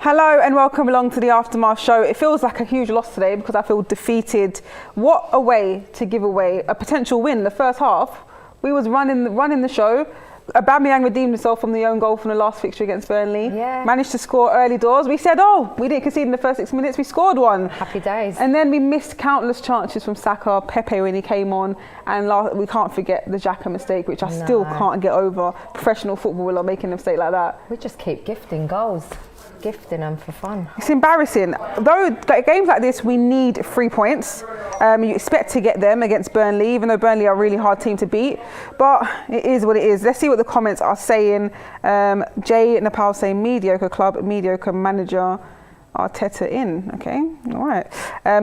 Hello and welcome along to the Aftermath show. It feels like a huge loss today because I feel defeated. What a way to give away a potential win in the first half. We was running the show. Aubameyang redeemed himself from the own goal from the last fixture against Burnley. Yeah. Managed to score early doors. We said, we didn't concede in the first 6 minutes. We scored one. Happy days. And then we missed countless chances from Xhaka, Pepe when he came on. And we can't forget the Xhaka mistake, which I still can't get over. Professional footballer making a mistake like that. We just keep gifting goals. Gifting them for fun. It's embarrassing. Though games like this, we need 3 points. You expect to get them against Burnley, even though Burnley are a really hard team to beat. But it is what it is. Let's see what the comments are saying. Jay Nepal saying mediocre club, mediocre manager. Arteta in. Okay, all right.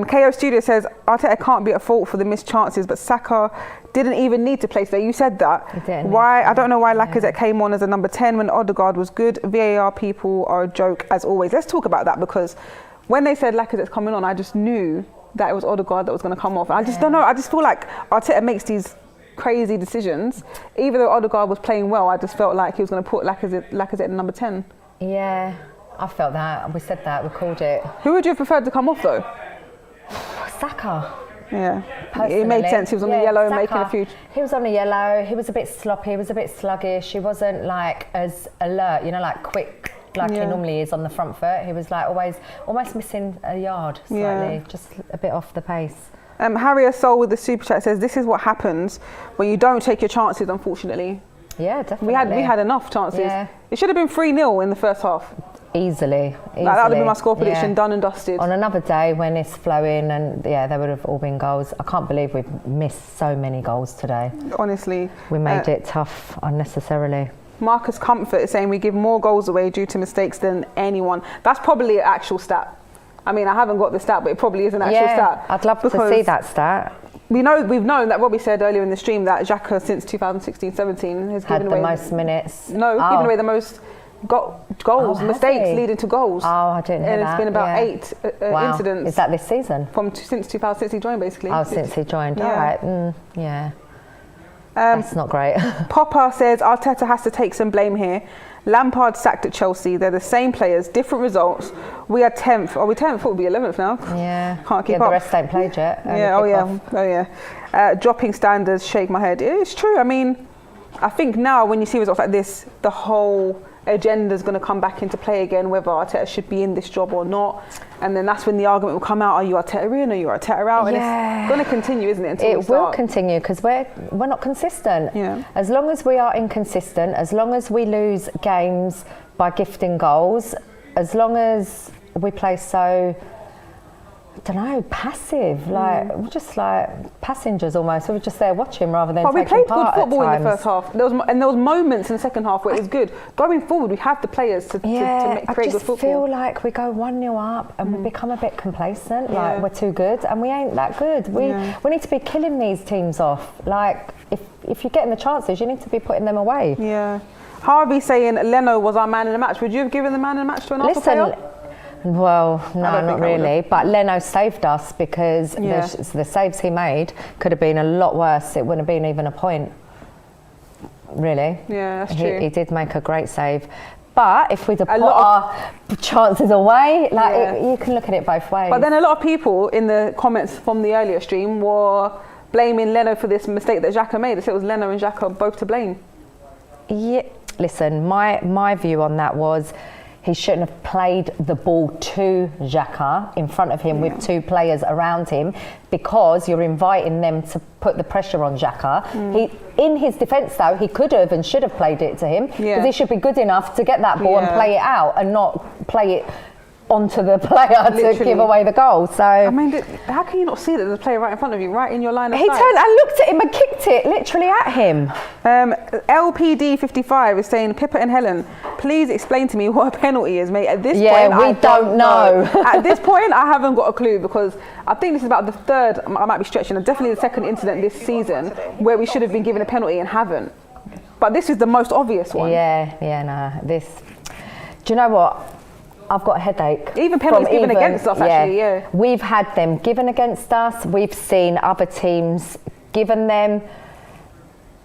KO Studio says Arteta can't be at fault for the missed chances, but Xhaka didn't even need to play today. You said that. He didn't. Why? I don't know why Lacazette came on as a number 10 when Odegaard was good. VAR people are a joke as always. Let's talk about that because when they said Lacazette's coming on, I just knew that it was Odegaard that was going to come off. I just don't know. I just feel like Arteta makes these crazy decisions. Even though Odegaard was playing well, I just felt like he was going to put Lacazette in number 10. Yeah, I felt that. We said that. We called it. Who would you have preferred to come off though? Xhaka. Yeah, Personally. it made sense. He was on the yellow and making a few. He was on the yellow. He was a bit sloppy. He was a bit sluggish. He wasn't like as alert, like quick like he normally is on the front foot. He was like almost missing a yard slightly, just a bit off the pace. Harrier Soul with the super chat says, "This is what happens when you don't take your chances. Unfortunately." Yeah, definitely. We had enough chances. Yeah. It should have been 3-0 in the first half. Easily. Like, that would have been my score prediction, done and dusted. On another day when it's flowing and they would have all been goals. I can't believe we've missed so many goals today. Honestly. We made it tough unnecessarily. Marcus Comfort is saying we give more goals away due to mistakes than anyone. That's probably an actual stat. I mean, I haven't got the stat, but it probably is an actual stat. I'd love to see that stat. We've known that Robbie said earlier in the stream that Xhaka since 2016-17 has given away the most minutes. No, given away the most goals, mistakes leading to goals. Oh, I didn't hear that. And it's been about 8 incidents. Is that this season? Since he joined, basically. Oh, since he joined. Yeah. All right. Yeah. That's not great. Popper says Arteta has to take some blame here. Lampard sacked at Chelsea. They're the same players, different results. We are 10th. Are we 10th? We'll be 11th now. Yeah. Can't keep up. The rest ain't played yet. Dropping standards, shake my head. It's true. I mean, I think now when you see results like this, the whole agenda is going to come back into play again, whether Arteta should be in this job or not. And then that's when the argument will come out, are you Arteta in or are you Arteta out? And it's going to continue, isn't it? It will continue because we're not consistent. Yeah. As long as we are inconsistent, as long as we lose games by gifting goals, as long as we play so, I don't know, passive, we're just like passengers almost. We were just there watching rather than taking part. But we played good football in the first half. There was moments in the second half where it was good. Going forward, we have the players to create good football. I just feel like we go 1-0 up and we become a bit complacent, like we're too good, and we ain't that good. We need to be killing these teams off. Like, if you're getting the chances, you need to be putting them away. Yeah. Harvey saying Leno was our man in the match. Would you have given the man in the match to an Arsenal player? Well, no, not really. But Leno saved us because the saves he made could have been a lot worse. It wouldn't have been even a point, really. Yeah, that's true. He did make a great save. But if we'd have put our chances away, you can look at it both ways. But then a lot of people in the comments from the earlier stream were blaming Leno for this mistake that Xhaka made. They said it was Leno and Xhaka both to blame. Yeah, listen, my view on that was he shouldn't have played the ball to Xhaka in front of him with 2 players around him because you're inviting them to put the pressure on Xhaka. In his defence, though, he could have and should have played it to him because he should be good enough to get that ball and play it out and not play it onto the player to give away the goal. So I mean, how can you not see that there's a player right in front of you, right in your line of sight? He turned and looked at him and kicked it literally at him. LPD55 is saying, Pippa and Helen, please explain to me what a penalty is, mate. At this point, I don't know. At this point, I haven't got a clue because I think this is about the third, I might be stretching, and definitely the second incident this season where we should have been given a penalty and haven't. But this is the most obvious one. Do you know what? I've got a headache. Even penalties given against us, actually, We've had them given against us. We've seen other teams given them.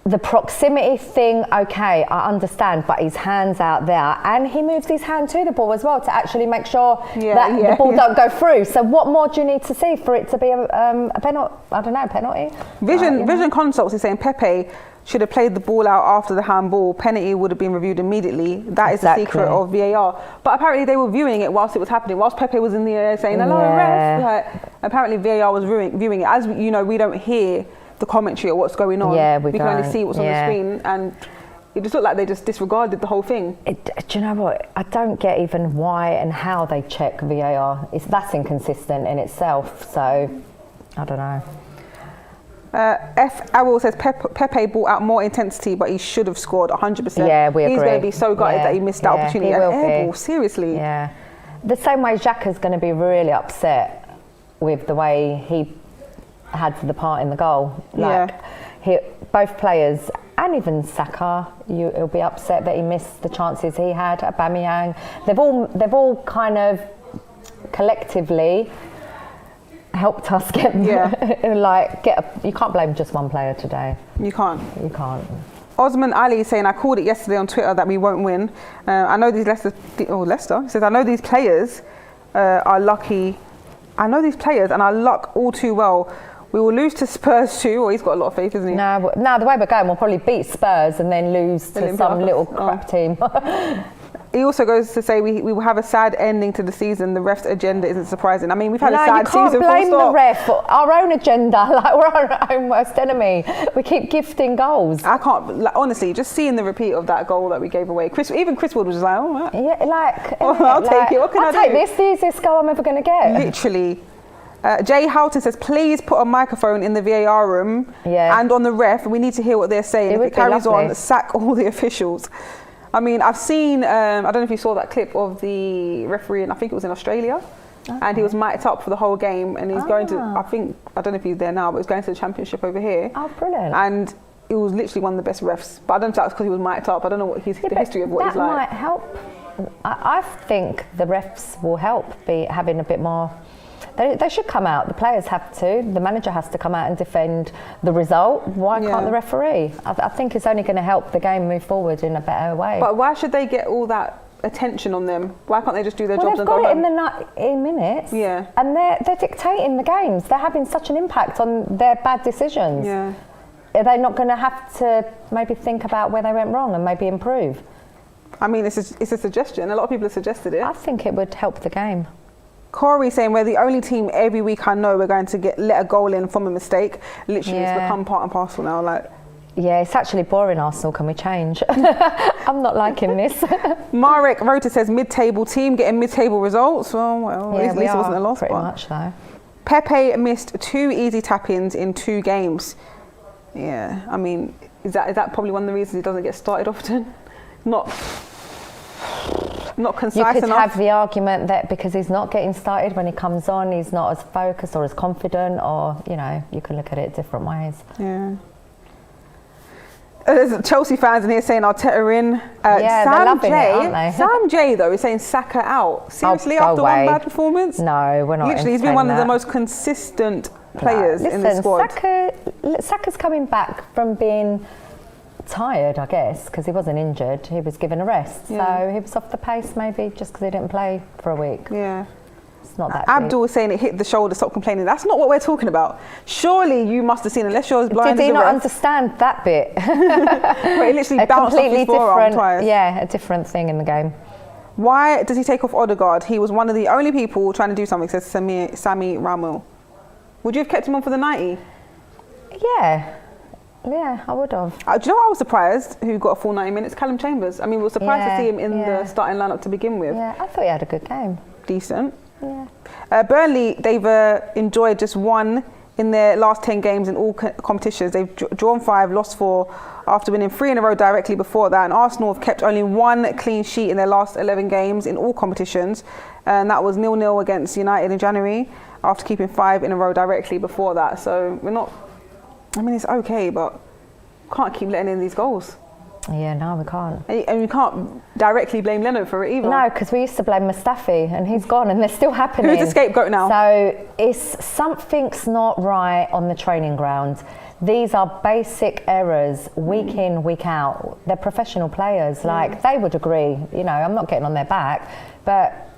the proximity thing, okay, I understand, but his hand's out there and he moves his hand to the ball as well to actually make sure that the ball don't go through. So what more do you need to see for it to be a penalty? I don't know, penalty? Vision Consults is saying Pepe should have played the ball out after the handball. Penalty would have been reviewed immediately. That is the secret of VAR. But apparently they were viewing it whilst it was happening, whilst Pepe was in the air saying, hello, ref. Like, apparently VAR was viewing it. As you know, we don't hear the commentary or what's going on. Yeah, we can only see what's on the screen, and it just looked like they just disregarded the whole thing. Do you know what? I don't get even why and how they check VAR. That's inconsistent in itself. So I don't know. F. Awil says Pepe brought out more intensity, but he should have scored 100%. Yeah, we agree. He's going to be so gutted that he missed that opportunity. An airball, seriously. Yeah. The same way Xhaka's going to be really upset with the way he had the part in the goal. Both players, and even Xhaka, he'll be upset that he missed the chances he had. Aubameyang, they've all kind of collectively helped us get you can't blame just one player today. You can't. Osman Ali is saying, I called it yesterday on Twitter that we won't win. I know these Leicester. He says, I know these players are lucky. I know these players and our luck all too well. We will lose to Spurs too. Or he's got a lot of faith, isn't he? No, the way we're going, we'll probably beat Spurs and then lose to some little crap team. He also goes to say we will have a sad ending to the season. The ref's agenda isn't surprising. I mean, we've had a sad season. You can't blame the ref. Our own agenda. Like, we're our own worst enemy. We keep gifting goals. I can't. Honestly, just seeing the repeat of that goal that we gave away. Even Chris Wood was just like, oh, right. Yeah, I'll take it. What can I do? I'll take this. The easiest goal I'm ever going to get. Literally. Jay Houghton says, please put a microphone in the VAR room and on the ref. We need to hear what they're saying. If it carries on, sack all the officials. I mean, I've seen, I don't know if you saw that clip of the referee, and I think it was in Australia, and he was mic'd up for the whole game, and he's going to, I don't know if he's there now, but he's going to the championship over here. Oh, brilliant. And it was literally one of the best refs. But I don't know if that's because he was mic'd up. I don't know what the history of what he's like. That might help. I think the refs will help be having a bit more. They should come out. The players have to. The manager has to come out and defend the result. Why can't the referee? I think it's only going to help the game move forward in a better way. But why should they get all that attention on them? Why can't they just do their jobs and go home? They've got it in the 90 minutes. Yeah. And they're dictating the games. They're having such an impact on their bad decisions. Yeah. Are they not going to have to maybe think about where they went wrong and maybe improve? I mean, it's a suggestion. A lot of people have suggested it. I think it would help the game. Corey saying, we're the only team every week I know we're going to let a goal in from a mistake. Literally, it's become part and parcel now. Like, yeah, it's actually boring, Arsenal. Can we change? I'm not liking this. Marek Rota says, mid-table team getting mid-table results. Well, at least it wasn't a loss. Pretty much, though. Pepe missed 2 easy tap-ins in 2 games. Yeah, I mean, is that probably one of the reasons he doesn't get started often? Not concise enough. You could have the argument that because he's not getting started when he comes on, he's not as focused or as confident, or, you know, you can look at it different ways. Yeah. There's Chelsea fans in here saying Arteta in. They're loving it, aren't they? Sam J, though, is saying Saka out. Seriously, after one bad performance? No, we're not. Literally, he's been one of the most consistent players in the squad. Saka's coming back from being tired, I guess, because he wasn't injured. He was given a rest, so he was off the pace maybe just because he didn't play for a week. Yeah, it's not that. Abdul was saying it hit the shoulder. Stop complaining. That's not what we're talking about. Surely you must have seen, unless you're as blind. Did he not understand that bit? Where he literally bounced off his forearm twice. Yeah, a different thing in the game. Why does he take off Odegaard? He was one of the only people trying to do something, says Sammy Ramil. Would you have kept him on for the 90? Yeah, I would have. Do you know what I was surprised who got a full 90 minutes? Callum Chambers. I mean, we were surprised to see him in the starting lineup to begin with. Yeah, I thought he had a good game. Decent. Yeah. Burnley, they've enjoyed just 1 in their last 10 games in all competitions. They've drawn 5, lost 4 after winning 3 in a row directly before that. And Arsenal have kept only 1 clean sheet in their last 11 games in all competitions. And that was 0-0 against United in January after keeping 5 in a row directly before that. So we're not... I mean, it's okay, but can't keep letting in these goals. Yeah, no, we can't. And you can't directly blame Leno for it either. No, because we used to blame Mustafi and he's gone and they're still happening. Who's the scapegoat now? So something's not right on the training ground. These are basic errors week in, week out. They're professional players. Like, they would agree. You know, I'm not getting on their back, but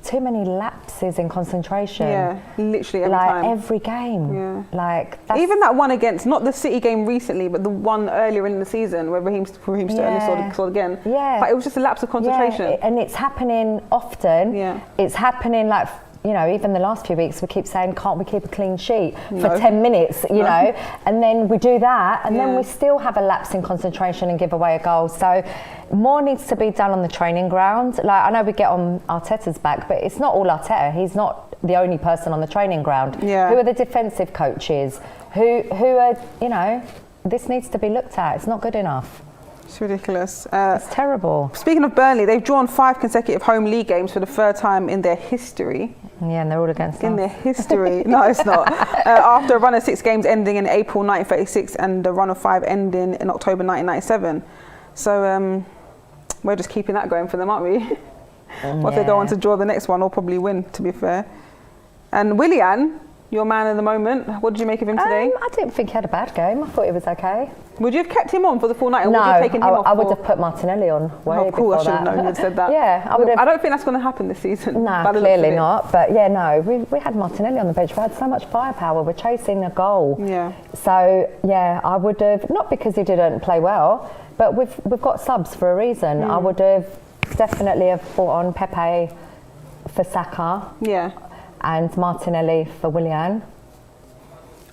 too many lapses in concentration. Yeah, literally every like time. every game. Yeah. Like that's even that one against, not the City game recently, but the one earlier in the season where Raheem Sterling scored again. Yeah. But it was just a lapse of concentration. Yeah, and it's happening often. Yeah. It's happening like, you know, even the last few weeks we keep saying, can't we keep a clean sheet No. for 10 minutes, you know? And then we do that and then Yeah. we still have a lapse in concentration and give away a goal. So more needs to be done on the training ground. Like, I know we get on Arteta's back, but it's not all Arteta. He's not the only person on the training ground. Yeah. Who are the defensive coaches? Who are, you know, this needs to be looked at. It's not good enough. It's ridiculous. It's terrible. Speaking of Burnley, they've drawn 5 consecutive home league games for the third time in their history. Yeah, and they're all against us. In their history. No, it's not. After a run of 6 games ending in April 1936 and a run of 5 ending in October 1997. So we're just keeping that going for them, aren't we? What if they go on to draw the next one or probably win, to be fair. And Willian, your man of the moment, what did you make of him today? I didn't think he had a bad game. I thought he was okay. Would you have kept him on for the full night, or No, would you have taken him off? I would have put Martinelli on way of course, I before should have that. known you'd said that. Yeah, I would have. I don't think that's going to happen this season. No, clearly not. But yeah, no, we had Martinelli on the bench. We had so much firepower. We're chasing a goal. Yeah. So yeah, I would have, not because he didn't play well, but we've got subs for a reason. I would have definitely have brought on Pepe for Xhaka. Yeah. And Martinelli for Willian.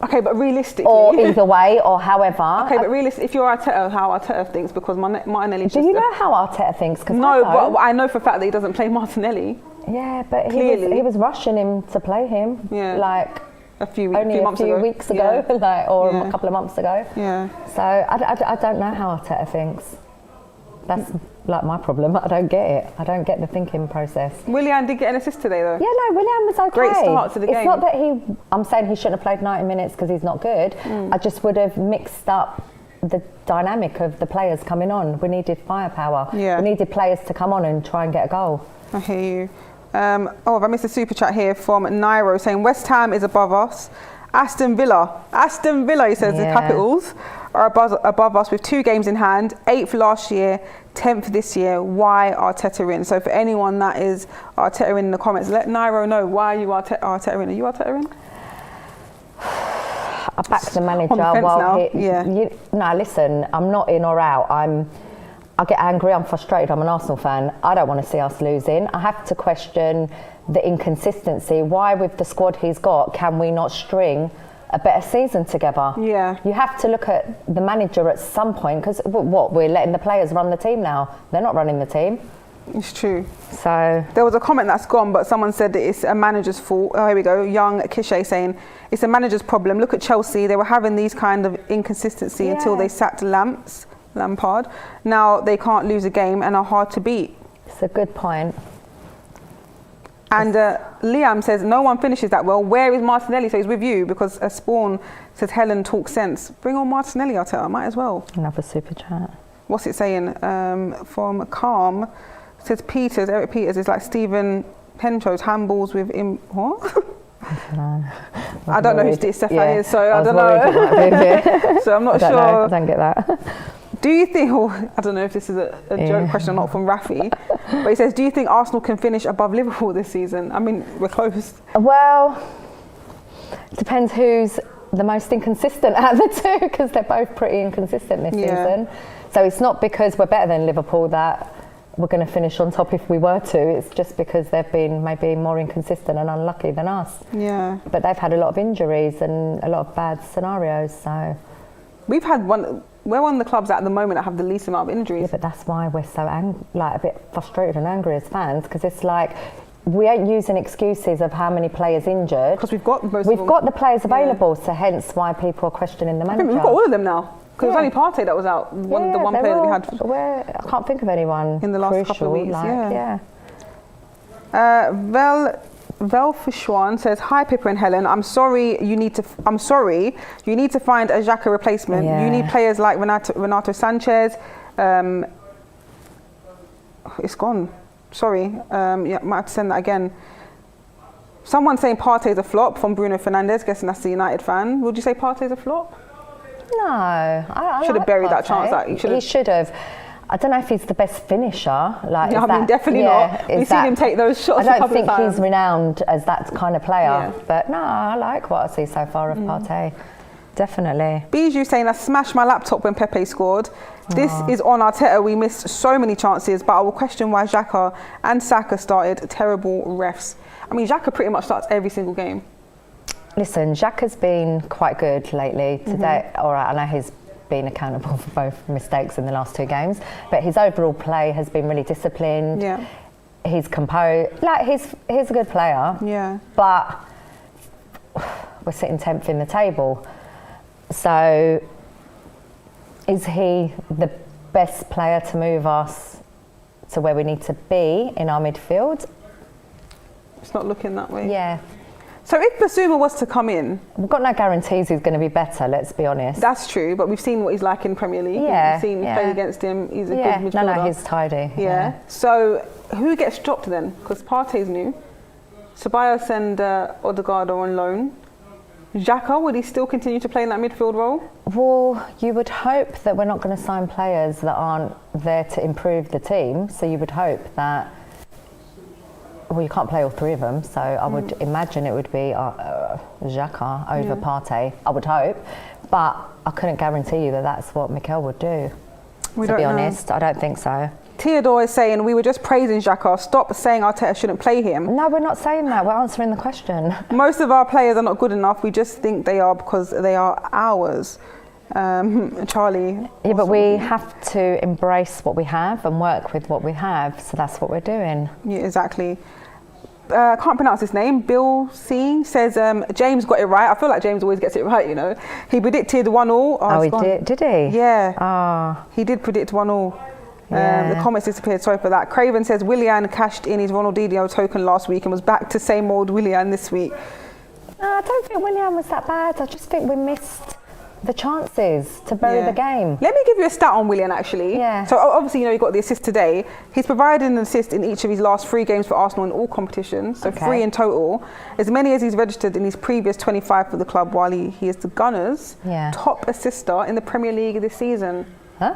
Okay, but realistically... Or either way, or however. Okay, but realistically, if you're Arteta, how Arteta thinks, because Martinelli's Do you know how Arteta thinks? Cause No, I don't. but I know for a fact that he doesn't play Martinelli. Yeah, but Clearly. he was rushing him to play him. Yeah. Like only a few weeks ago, like, or Yeah. a couple of months ago. Yeah. So I don't know how Arteta thinks. That's like my problem. I don't get it. I don't get the thinking process. Willian did get an assist today, though. Yeah, no, Willian was okay. Great start to the game. It's not that I'm saying he shouldn't have played 90 minutes because he's not good. I just would have mixed up the dynamic of the players coming on. We needed firepower. Yeah. We needed players to come on and try and get a goal. I hear you. I missed a super chat here from Nairo saying West Ham is above us. Aston Villa, he says, the Capitals are above us with 2 games in hand, 8th last year, 10th this year. Why Arteta in? So for anyone that is Arteta in the comments, let Nairo know, why are you Arteta in? Are you Arteta in? I back the manager now. Listen, I'm not in or out. I get angry, I'm frustrated, I'm an Arsenal fan. I don't want to see us losing. I have to question the inconsistency. Why, with the squad he's got, can we not string a better season together? Yeah. You have to look at the manager at some point, because we're letting the players run the team now. They're not running the team. It's true. So there was a comment that's gone, but someone said that it's a manager's fault. Oh, here we go. Young Kishay saying it's a manager's problem. Look at Chelsea. They were having these kind of inconsistency until they sacked Lampard. Now they can't lose a game and are hard to beat. It's a good point. And Liam says, no one finishes that well. Where is Martinelli? So he's with you, because Spawn says, Helen talks sense. Bring on Martinelli, Arteta. Might as well. Another super chat. What's it saying? From Calm, it says Eric Peters is like Stephen Pencho's handballs with him. What? I don't know who Stefan is, so I don't know. So I'm not sure. I don't get that. Do you think, I don't know if this is a joke question or not from Rafi, but he says, do you think Arsenal can finish above Liverpool this season? I mean, we're close. Well, it depends who's the most inconsistent out of the two, because they're both pretty inconsistent this season. So it's not because we're better than Liverpool that we're going to finish on top if we were to. It's just because they've been maybe more inconsistent and unlucky than us. Yeah. But they've had a lot of injuries and a lot of bad scenarios, so... We've had we're one of the clubs at the moment that have the least amount of injuries. Yeah, but that's why we're so a bit frustrated and angry as fans, because it's like we ain't using excuses of how many players injured. Because we've got the players available, so hence why people are questioning the manager. I think we've got all of them now. Because it was only Partey that was out. The one player that we had. I can't think of anyone in the last crucial, couple of weeks. Velfishwan says, hi Pippa and Helen, I'm sorry you need to find a Xhaka replacement. You need players like Renato Sanchez, It's gone. Sorry. Yeah, might have to send that again. Someone saying Partey's a flop from Bruno Fernandes. Guessing that's the United fan. Would you say Partey's a flop? No, I should have buried that chance. That he should have. I don't know if he's the best finisher. Like, yeah, I mean, definitely not. We've seen him take those shots. I don't think he's renowned as that kind of player. Yeah. But no, I like what I see so far of Partey. Definitely. Bijou saying, I smashed my laptop when Pepe scored. This is on Arteta. We missed so many chances, but I will question why Xhaka and Saka started. Terrible refs. I mean, Xhaka pretty much starts every single game. Listen, Xhaka's been quite good lately. Today, all right, I know he's been accountable for both mistakes in the last 2 games, but his overall play has been really disciplined. Yeah. He's composed. Like, he's a good player. Yeah. But we're sitting 10th in the table. So is he the best player to move us to where we need to be in our midfield? It's not looking that way. Yeah. So if Basuma was to come in... We've got no guarantees he's going to be better, let's be honest. That's true, but we've seen what he's like in Premier League. Yeah. We've seen played against him. He's a good midfielder. No, he's tidy. Yeah. So who gets dropped then? Because Partey's new. Ceballos and Odegaard are on loan. Xhaka, would he still continue to play in that midfield role? Well, you would hope that we're not going to sign players that aren't there to improve the team. So you would hope that... Well, you can't play all 3 of them, so I would imagine it would be Xhaka over Partey. I would hope, but I couldn't guarantee you that that's what Mikel would do. To be honest, I don't think so. Theodore is saying, we were just praising Xhaka. Stop saying Arteta shouldn't play him. No, we're not saying that. We're answering the question. Most of our players are not good enough. We just think they are because they are ours. Charlie. Yeah, but we have to embrace what we have and work with what we have. So that's what we're doing. Yeah, exactly. I can't pronounce his name. Bill C says James got it right. I feel like James always gets it right, you know. He predicted 1-1. Oh, he did? Did he? Yeah. Ah. He did predict 1-1. Yeah. The comments disappeared. Sorry for that. Craven says Willian cashed in his Ronaldinho token last week and was back to same old Willian this week. No, I don't think Willian was that bad. I just think we missed the chances to bury the game. Let me give you a stat on Willian, actually. Yeah. So obviously, you know, he got the assist today. He's provided an assist in each of his last 3 games for Arsenal in all competitions, so 3 in total. As many as he's registered in his previous 25 for the club, while he is the Gunners' top assister in the Premier League this season. Huh?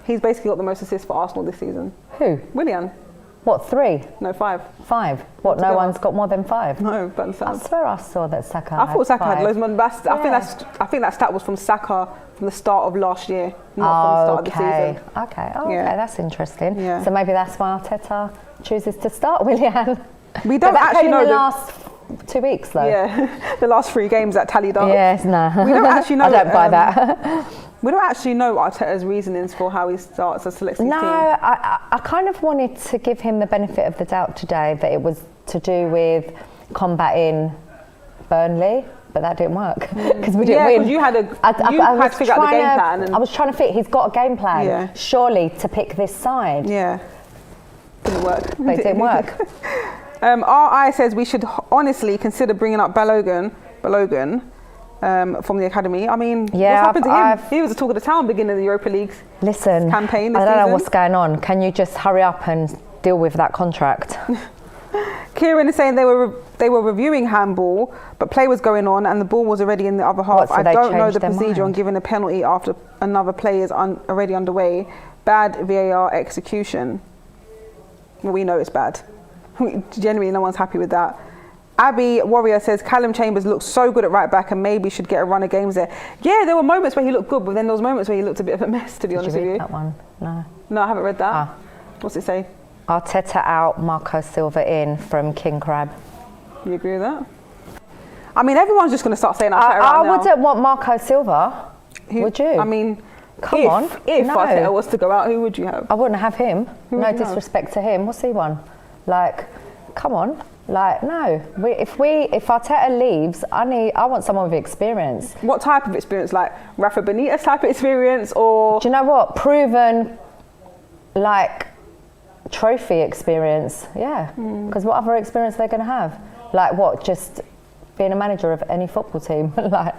He's basically got the most assists for Arsenal this season. Who? Willian. What, 3? No, 5. 5? What, no one's got more than 5? No, but I swear I saw that Saka I thought Saka had loads more. I think that stat was from Saka from the start of last year, not from the start of the season. Okay, that's interesting. Yeah. So maybe that's why Arteta chooses to start Willian. We don't actually know the last 2 weeks though. Yeah, the last 3 games that tallied up. Yes, no. We don't actually know. I don't buy that. We don't actually know Arteta's reasonings for how he starts a selecting team. No, I kind of wanted to give him the benefit of the doubt today that it was to do with combating Burnley, but that didn't work because we didn't win. Because you had to figure out the game plan. I was trying to he's got a game plan, surely, to pick this side. Yeah. Didn't work. But it didn't work. RI says we should honestly consider bringing up Balogun from the academy. I mean, what's happened to him? He was the talk of the town beginning of the Europa League campaign this I don't know season. what's going on. Can you just hurry up and deal with that contract? Kieran is saying they were reviewing handball, but play was going on and the ball was already in the other half. So I don't know the their procedure on mind? giving a penalty after another play is already underway. Bad VAR execution. Well, we know it's bad. Generally, no one's happy with that. Abby Warrior says Callum Chambers looks so good at right back and maybe should get a run of games there. Yeah, there were moments where he looked good, but then there was moments where he looked a bit of a mess, to be honest with you. That one? No, I haven't read that. What's it say? Arteta out, Marco Silva in from King Crab. You agree with that? I mean, everyone's just going to start saying Arteta out now. I wouldn't want Marco Silva. Would you? I mean, if Arteta was to go out, who would you have? I wouldn't have him. No disrespect to him. What's he won? Like, come on. Like, no. If Arteta leaves, I want someone with experience. What type of experience? Like Rafa Benitez type of experience, or? Do you know what? Proven, like, trophy experience. Yeah. Because what other experience are they going to have? Like, what? Just being a manager of any football team? Like.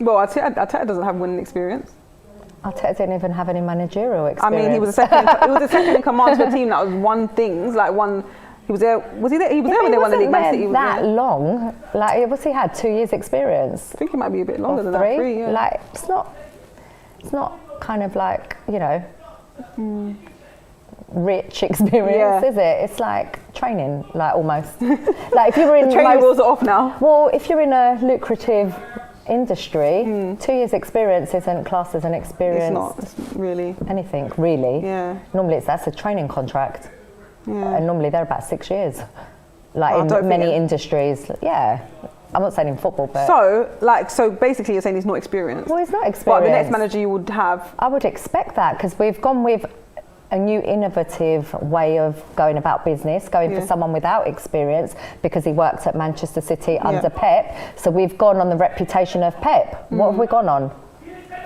Well, Arteta doesn't have winning experience. Arteta didn't even have any managerial I experience. mean, he was a second in command to a team that was won things, like one. He was there. Was he there? He was there when they won the league. Man City was that there. long. Like, what's he had? 2 years experience. I think it might be a bit longer Or than three. that. 3, yeah. Like, it's not kind of like, you know, rich experience, is it? It's like training, like almost. Like if you were in the training wheels are off now. Well, if you're in a lucrative industry, 2 years experience isn't classed as an experience. It's not. It's really anything, really. Yeah. Normally that's a training contract. Yeah. And normally they're about 6 years. Like in many industries. Yeah. I'm not saying in football, but... So basically you're saying he's not experienced. Well, he's not experienced. But the next manager you would have... I would expect that, because we've gone with a new innovative way of going about business, going for someone without experience, because he worked at Manchester City under Pep. So we've gone on the reputation of Pep. What have we gone on?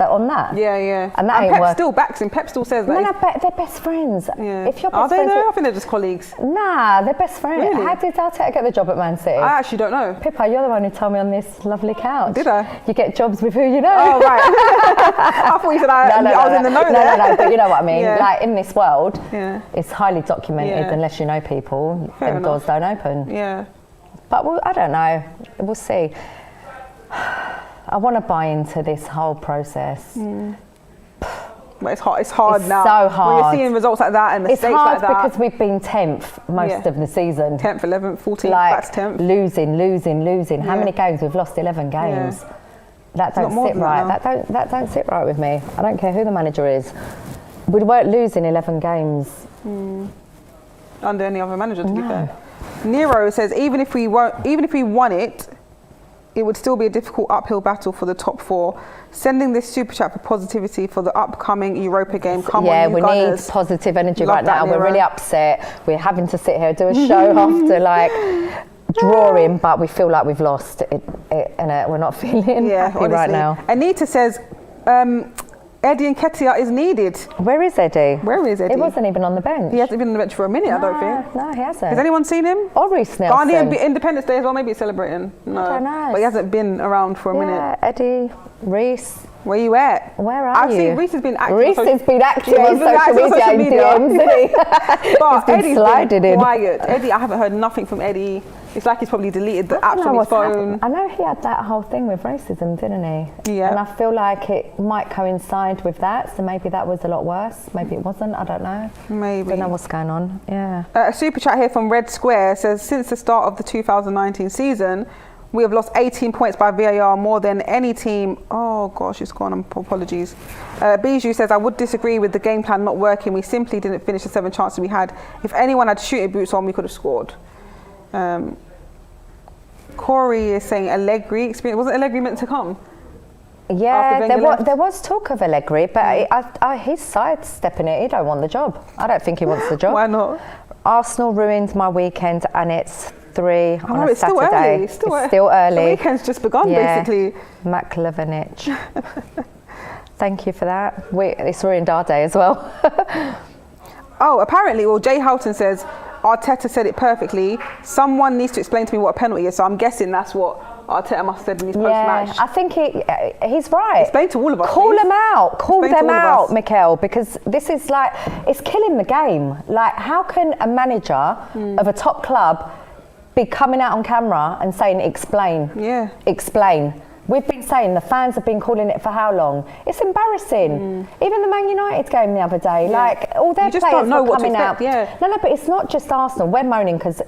On that? Yeah. And that ain't Pep work. still backs him. Pep still says that. No, they're best friends. Yeah. If you're best Are they friends though? I think they're just colleagues. Nah, they're best friends. Really? How did Arteta get the job at Man City? I actually don't know. Pippa, you're the one who told me on this lovely couch. Did I? You get jobs with who you know. Oh, right. I thought you said I was in the know there. No, but you know what I mean. Yeah. Like in this world, it's highly documented. Yeah. Unless you know people, Fair them doors don't open. Yeah. But I don't know. We'll see. I want to buy into this whole process. But it's hard now. So hard. When you're seeing results like that and mistakes like that. It's hard because we've been 10th most of the season. 10th, 11th, 14th, like, that's 10th. Losing. How many games? We've lost 11 games. Yeah. That don't sit right. That don't sit right with me. I don't care who the manager is. We weren't losing 11 games. Under any other manager, to be fair. Nero says even if we won it, it would still be a difficult uphill battle for the top 4. Sending this super chat for positivity for the upcoming Europa game. Come on, you Gunners. Need positive energy Love right that, now. Nero. We're really upset. We're having to sit here do a show after like drawing, but we feel like we've lost it and we're not feeling happy honestly. right now. Anita says Eddie Nketiah is needed. Where is Eddie? Where is Eddie? He wasn't even on the bench. He hasn't been on the bench for a minute, I don't think. No, he hasn't. Has anyone seen him? Or Reece Nelson. Ghanaian Independence Day as well, maybe he's celebrating. No. I don't know. But he hasn't been around for a minute. Eddie, Reece. Where you at? Where are I've you? seen Reece has been active. Reece has been active on he's been active social on media and DMs, isn't he? But Eddie's sliding been in. quiet. Eddie, I haven't heard nothing from Eddie. It's like he's probably deleted the apps from his phone. I know he had that whole thing with racism, didn't he? Yeah. And I feel like it might coincide with that, so maybe that was a lot worse. Maybe it wasn't, I don't know. Maybe. Don't know what's going on, yeah. A super chat here from Red Square says, since the start of the 2019 season, we have lost 18 points by VAR, more than any team. Oh gosh, it's gone. Apologies. Bijou says, I would disagree with the game plan not working. We simply didn't finish the 7 chances we had. If anyone had shooting boots on, we could have scored. Corey is saying Allegri experience. Wasn't Allegri meant to come? Yeah, there was talk of Allegri, but he's sidestepping it. He don't want the job. I don't think he wants the job. Why not? Arsenal ruined my weekend, and it's 3 on a it's still Saturday. early. It's still early. The weekend's just begun, basically. McLevenich. Thank you for that. It's ruined our day as well. Oh, apparently, Jay Houghton says, Arteta said it perfectly. Someone needs to explain to me what a penalty is. So I'm guessing that's what Arteta must have said in his post-match. I think he's right. Explain to all of us. Call them out. Call them out, Mikel, because this is like, it's killing the game. Like, how can a manager of a top club be coming out on camera and saying, explain? Yeah. Explain. We've been saying, the fans have been calling it for how long? It's embarrassing. Even the Man United game the other day, like all their players were coming out. No, but it's not just Arsenal. We're moaning because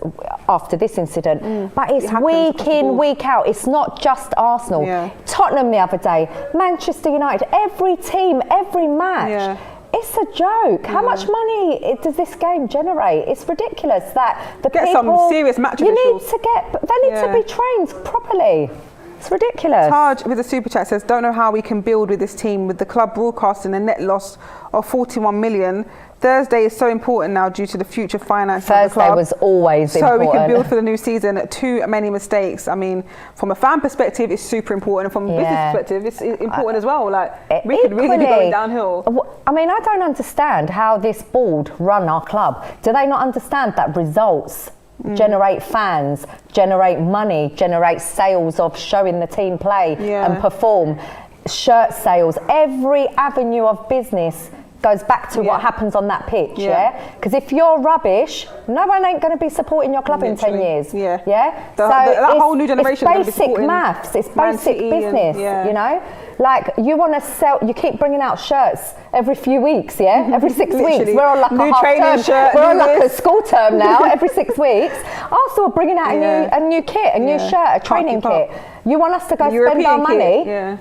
after this incident, but it's week in, week out. It's not just Arsenal. Tottenham the other day, Manchester United, every team, every match. It's a joke. How much money does this game generate? It's ridiculous that the people... some serious match officials. They need to be trained properly. It's ridiculous. Taj with a super chat says, don't know how we can build with this team with the club broadcasting a net loss of 41 million. Thursday is so important now due to the future finances of the club. Thursday was always important. So we can build for the new season. Too many mistakes. I mean, from a fan perspective, it's super important. And from a business perspective, it's important as well. Like, we could really be going downhill. I mean, I don't understand how this board run our club. Do they not understand that results generate fans, generate money, generate sales of showing the team play and perform? shirt sales, every avenue of business goes back to what happens on that pitch, Because if you're rubbish, no one ain't going to be supporting your club in 10 years. That So whole new generation it's basic maths, it's basic business, you know? Like, you want to sell, you keep bringing out shirts every few weeks, every 6 weeks. We're on like new a half training term. shirt. We're on like a school term now, every 6 weeks. Arsenal are bringing out a new kit, a new shirt, a training kit. You want us to go spend our money?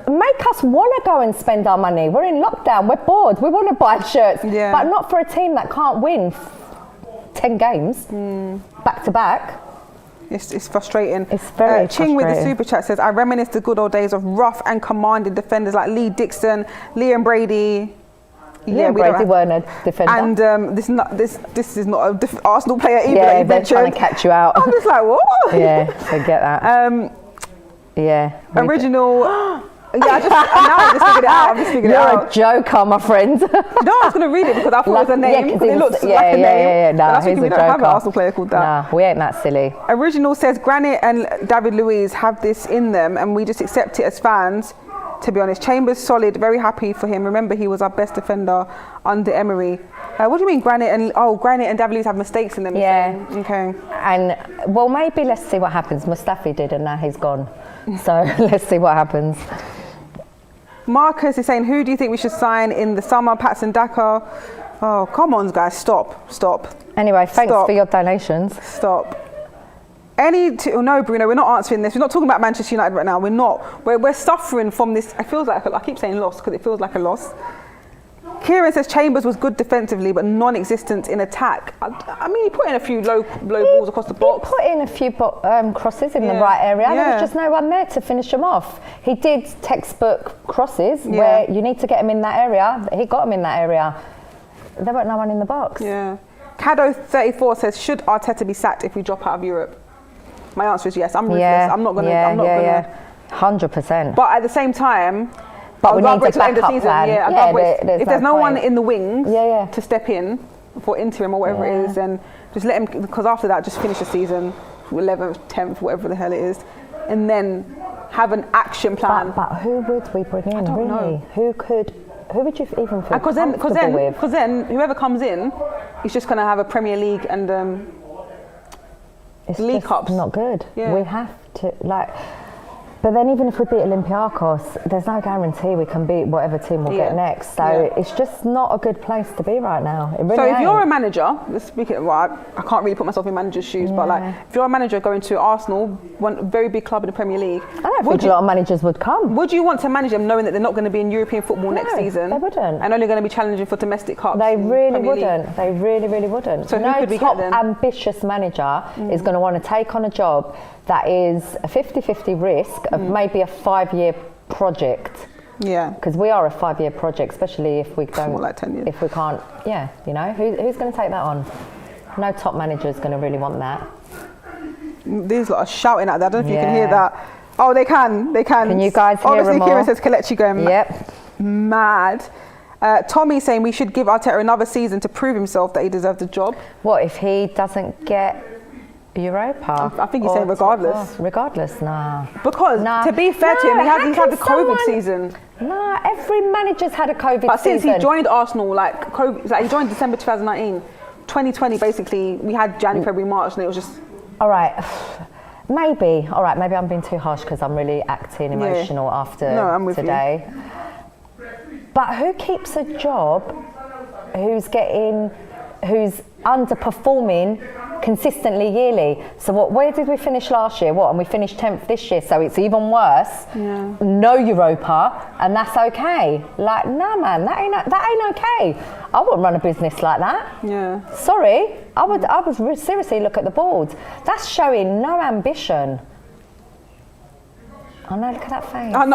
Make us want to go and spend our money. We're in lockdown, we're bored, we want to buy shirts, but not for a team that can't win 10 games back to back. It's frustrating. It's very Ching with the frustrating. super chat says, I reminisce the good old days of rough and commanding defenders like Lee Dixon, Liam Brady. Liam Brady, Werner defender. And this is not a Arsenal player either. Yeah, they're trying to catch you out. I'm just like, what? Yeah, forget that. Original. Now I just figured it out. You're a joker, my friend. No, I was going to read it because I thought it was a name. Because it looks like a name. Yeah. No, I was thinking he's we a don't have an joker. Arsenal player called that. Nah, we ain't that silly. Original says Granit and David Luiz have this in them, and we just accept it as fans. To be honest, Chambers solid. Very happy for him. Remember, he was our best defender under Emery. What do you mean, Granit and David Luiz have mistakes in them? Yeah. Okay. And well, maybe let's see what happens. Mustafi did, and now he's gone. So let's see what happens. Marcus is saying, who do you think we should sign in the summer? Patson Daka. Oh, come on, guys, stop. Anyway, thanks for your donations. Stop. No, Bruno, we're not answering this. We're not talking about Manchester United right now. We're not. We're suffering from this. It feels like, I keep saying loss because it feels like a loss. Kieran says Chambers was good defensively but non-existent in attack. I mean, he put in a few low balls across the box. He put in a few crosses in the right area. There was just no one there to finish them off. He did textbook crosses where you need to get him in that area. He got him in that area. There weren't no one in the box. Yeah. Cado34 says, should Arteta be sacked if we drop out of Europe? My answer is yes. I'm ruthless. I'm not gonna. 100%. But at the same time, but we need to end the season. plan. If there's no one in the wings to step in for interim or whatever it is, then just let him. Because after that, just finish the season, 11th, 10th, whatever the hell it is, and then have an action plan. But who would we bring in? I don't know. Who would you even feel comfortable with? Because then whoever comes in is just going to have a Premier League and it's League just Cups. Not good. Yeah. We have to But then even if we beat Olympiacos, there's no guarantee we can beat whatever team we'll get next. So it's just not a good place to be right now. It really so if ain't. you're a manager, I can't really put myself in manager's shoes, but like if you're a manager going to Arsenal, one very big club in the Premier League, I don't think a lot of managers would come. Would you want to manage them knowing that they're not going to be in European football next season? They wouldn't. And only going to be challenging for domestic cups. They really wouldn't. They really wouldn't. So no who could we top get then? ambitious manager is going to want to take on a job that is a 50-50 risk of maybe a 5-year project. Yeah. Because we are a 5-year project, especially if we don't. More like 10 years. If we can't, who's going to take that on? No top manager is going to really want that. These lot are shouting out there. I don't know if you can hear that. Oh, they can. Can you guys hear Obviously, them all? Kieran says Kelechi going mad. Tommy saying we should give Arteta another season to prove himself that he deserves the job. What if he doesn't get Europa? I think he's saying regardless. Regardless, nah. Because to be fair to him, he's had the COVID season. Nah, every manager's had a COVID season. But since he joined Arsenal, he joined December 2019, 2020 basically, we had January, February, March, and it was just. All right, maybe I'm being too harsh because I'm really acting emotional after today. But who keeps a job who's underperforming consistently yearly? So where did we finish last year? And we finished 10th this year, so it's even worse. Yeah. No Europa, and that's okay. Like, nah, man, that ain't okay. I wouldn't run a business like that. Yeah. Sorry, I would seriously look at the board. That's showing no ambition. I know, look at that face. I'm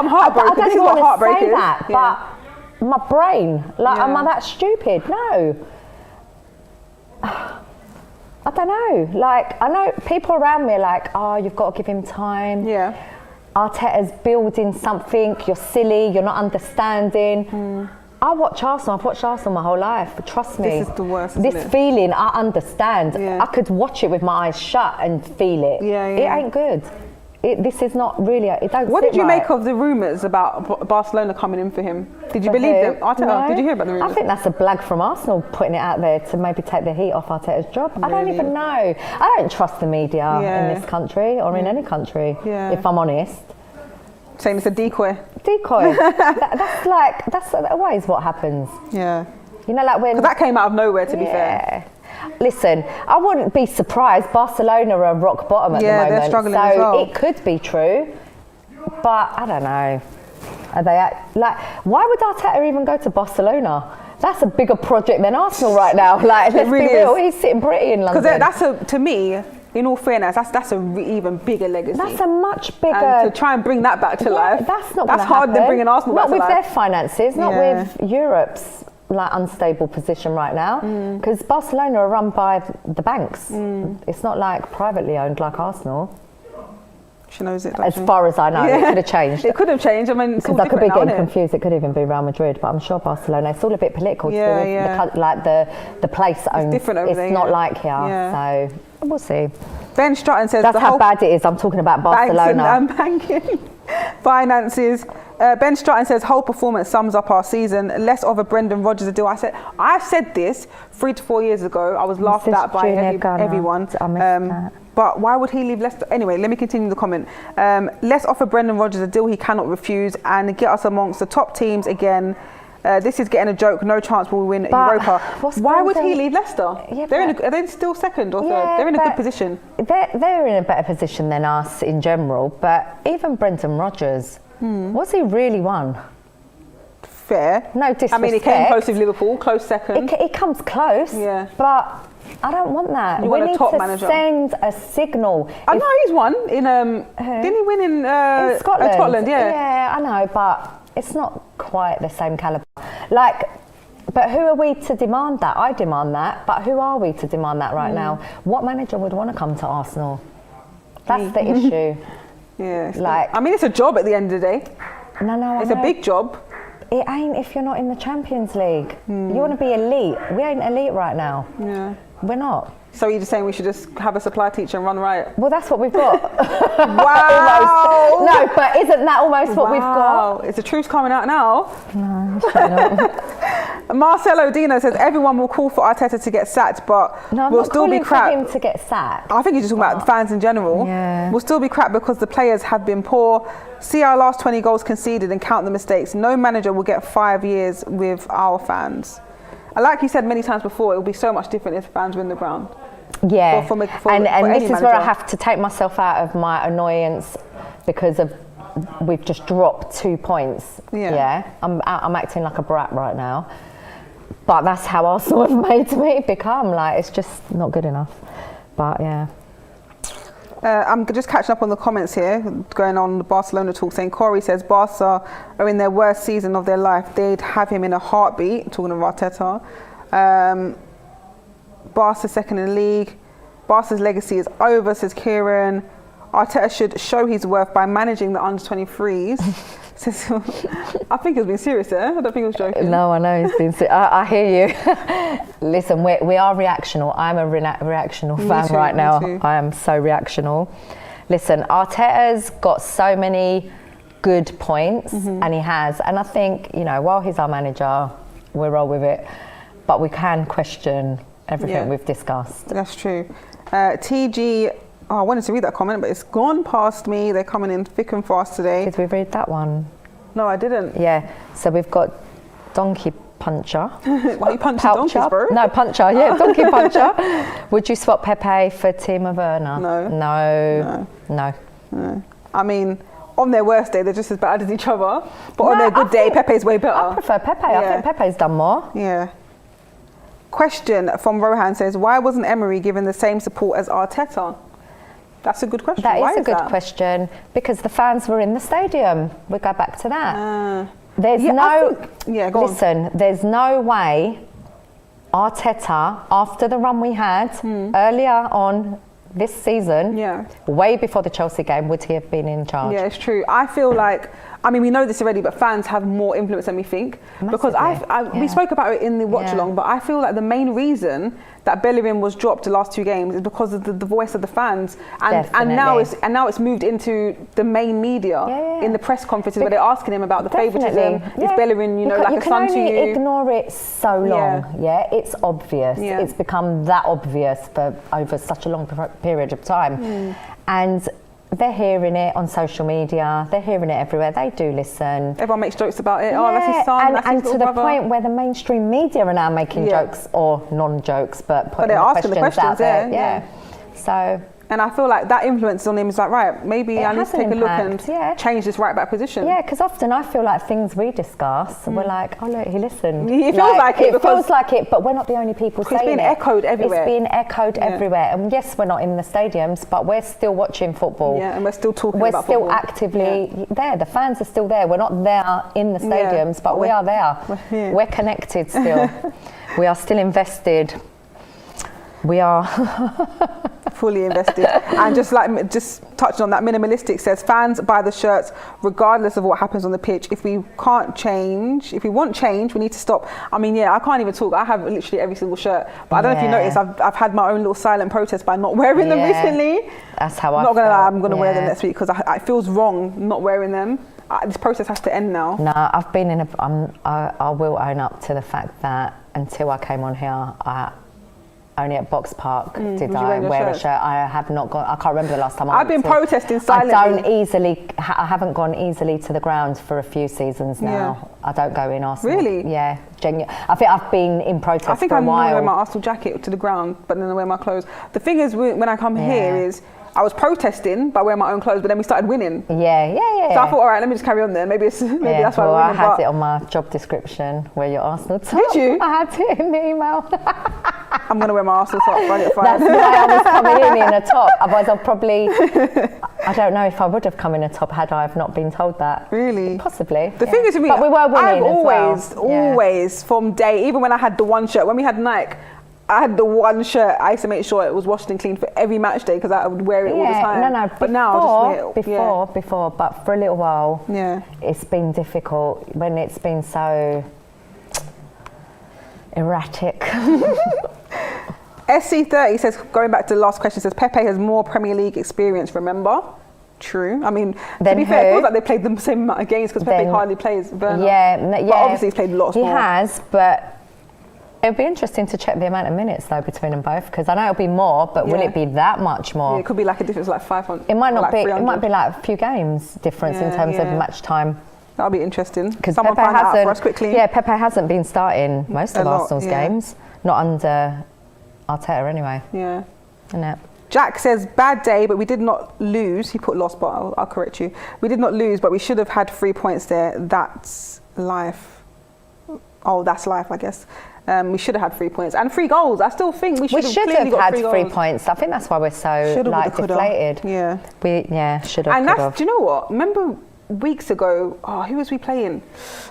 heartbroken. I don't even want to say that, but my brain, am I that stupid? No. I don't know. I know people around me are like, oh, you've got to give him time. Yeah. Arteta's building something. You're silly. You're not understanding. I watch Arsenal. I've watched Arsenal my whole life. But trust me. This is the worst. This feeling, I understand. Yeah. I could watch it with my eyes shut and feel it. Yeah. It ain't good. this is not really. It don't. What sit did you right. make of the rumours about Barcelona coming in for him? Did you believe them? Arteta, No. did you hear about the rumours? I think that's a blag from Arsenal putting it out there to maybe take the heat off Arteta's job. I don't even know. I don't trust the media in this country or in any country, if I'm honest. Saying it's a decoy. Decoy. that's always what happens. Yeah. You know, like when... Because that came out of nowhere, to be fair. Listen, I wouldn't be surprised. Barcelona are rock bottom at the moment. They're struggling so as well. It could be true, but I don't know. Are they why would Arteta even go to Barcelona? That's a bigger project than Arsenal right now. Like, let's really be real. is. He's sitting pretty in London. Because to me, in all fairness, that's an even bigger legacy. That's a much bigger... And to try and bring that back to life, that's not that's harder than bringing Arsenal back to life. Not with their finances, not with Europe's unstable position right now, because Barcelona are run by the banks. It's not like privately owned like Arsenal. She knows it, as far as I know. It could have changed. It could have changed. I mean, because I could be getting confused. It could even be Real Madrid, but I'm sure Barcelona. It's all a bit political. The place owns. It's different over there. It's not like here, so we'll see. Ben Stratton says that's how bad it is. I'm talking about Barcelona. And banking, finances. Ben Stratton says whole performance sums up our season. Less of a Brendan Rodgers deal. I said this 3 to 4 years ago. I was laughed at by everyone. But why would he leave Leicester? Anyway, let me continue the comment. Let's offer Brendan Rodgers a deal he cannot refuse and get us amongst the top teams again. This is getting a joke. No chance we'll win Europa. Why would he leave Leicester? Yeah, are they still second or third? They're in a good position. They're in a better position than us in general. But even Brendan Rodgers, what's he really won? Fair. No disrespect. I mean, he came close with Liverpool, close second. It comes close. Yeah. But I don't want that. You want a top manager. Send a signal. I know he's won in. Didn't he win in Scotland? Scotland, yeah. Yeah, I know, but it's not quite the same calibre. But who are we to demand that? I demand that, but who are we to demand that right now? What manager would want to come to Arsenal? That's the issue. Yeah. I mean, it's a job at the end of the day. No, it's a big job. It ain't if you're not in the Champions League. You want to be elite. We ain't elite right now. Yeah. We're not. So you're just saying we should just have a supply teacher and run riot? Well, that's what we've got. Wow! Almost. No, but isn't that almost what we've got? Is the truth coming out now? No, shut up. Marcelo Dino says everyone will call for Arteta to get sacked, but we'll still be crap. For him to get sacked. I think he's just talking about fans in general. Yeah. We'll still be crap because the players have been poor. See our last 20 goals conceded and count the mistakes. No manager will get 5 years with our fans. And like you said many times before, it will be so much different if fans win the ground. Yeah, and this is where I manager. have to take myself out of my annoyance because of we've just dropped 2 points. Yeah, I'm acting like a brat right now, but that's how Arsenal have made me become. Like, it's just not good enough. But yeah. I'm just catching up on the comments here, going on the Barcelona talk, saying Corey says Barca are in their worst season of their life. They'd have him in a heartbeat, talking of Arteta. Barca second in the league. Barca's legacy is over, says Kieran. Arteta should show his worth by managing the under-23s. I think he was being serious there. I don't think he was joking. No, I know he's being serious. I hear you. Listen, we are reactional. I'm a reactional fan right now. I am so reactional. Listen, Arteta's got so many good points, and he has. And I think, while he's our manager, we'll roll with it. But we can question everything we've discussed. That's true. TG, I wanted to read that comment, but it's gone past me. They're coming in thick and fast today. Did we read that one? No, I didn't. Yeah, so we've got Donkey Puncher. Why you punching donkeys, bro? No, Puncher, Donkey Puncher. Would you swap Pepe for Timo Werner? No. I mean, on their worst day, they're just as bad as each other. But on their good day, Pepe's way better. I prefer Pepe. I think Pepe's done more. Yeah. Question from Rohan says, why wasn't Emery given the same support as Arteta? That's a good question. That is a good question, because the fans were in the stadium. We go back to that. There's there's no way Arteta, after the run we had earlier on this season, way before the Chelsea game, would he have been in charge? Yeah, it's true. I feel like I mean, we know this already, but fans have more influence than we think. Because we spoke about it in the watch along, but I feel like the main reason that Bellerin was dropped the last 2 games is because of the voice of the fans, and now it's moved into the main media in the press conferences where they're asking him about the favouritism. Is Bellerin, like a son to you? You can only ignore it so long. It's obvious. It's become that obvious for over such a long period of time, and they're hearing it on social media. They're hearing it everywhere. They do listen. Everyone makes jokes about it. Oh, that's his son. That's his to the point where the mainstream media are now making jokes or non-jokes, but putting they're asking the questions out there. So. And I feel like that influence on him is like, right, maybe I need to take a look and change this right back position. Yeah, because often I feel like things we discuss, we're like, oh look, he listened. It feels like it. It feels like it, but we're not the only people saying it. It's being echoed everywhere. It's being echoed everywhere. And yes, we're not in the stadiums, but we're still watching football. Yeah, and we're still talking about football. We're still actively there. The fans are still there. We're not there in the stadiums, but we are there. We're connected still. We are still invested. We are fully invested. And just touching on that, minimalistic says fans buy the shirts regardless of what happens on the pitch. If we want change, we need to stop. I mean, I can't even talk. I have literally every single shirt, but I don't know if you noticed, I've had my own little silent protest by not wearing them recently. That's how I'm not gonna lie, I'm gonna wear them next week because it feels wrong not wearing them. This process has to end now. No, I've been in I will own up to the fact that until I came on here, only at Box Park did I wear a shirt. I have not gone. I can't remember the last time I've been protesting silently. I haven't gone easily to the ground for a few seasons now. I don't go in Arsenal. Really? Yeah, genuine. I think I've been in protest for a while. I think I'm going to wear my Arsenal jacket to the ground, but then I wear my clothes. The thing is, when I come here is, I was protesting by wearing my own clothes, but then we started winning. Yeah. So I thought, all right, let me just carry on there. Maybe that's why we're winning. I had it on my job description, wear your Arsenal top. Did you? I had it in the email. I'm going to wear my Arsenal top, run it fine. That's why I was coming in a top. Otherwise, I don't know if I would have come in a top had I have not been told that. Really? Possibly. The thing is with me, but we were winning I've always, from day, even when I had the one shirt, when we had Nike, I had the one shirt. I used to make sure it was washed and cleaned for every match day because I would wear it all the time. No. But now I just wear it. Before, but for a little while, it's been difficult when it's been so erratic. SC30 says, going back to the last question, says Pepe has more Premier League experience. Remember? True. I mean, to be fair, it feels like they played the same amount of games because Pepe hardly plays. Werner. But obviously he's played lots more. He has, but. It'll be interesting to check the amount of minutes though between them both because I know it'll be more, but will it be that much more? Yeah, it could be like a difference like 500. It might not be. It might be like a few games difference in terms of match time. That'll be interesting. Because someone find out for us quickly. Yeah, Pepe hasn't been starting most of Arsenal's games, not under Arteta anyway. Yeah. Isn't it? Jack says, bad day, but we did not lose. He put lost, but I'll correct you. We did not lose, but we should have had 3 points there. That's life. Oh, that's life, I guess. We should have had 3 points and 3 goals. I still think we should have had 3 points. I think that's why we're so deflated. Yeah. Should have. And that's, do you know what? Remember weeks ago, who was we playing?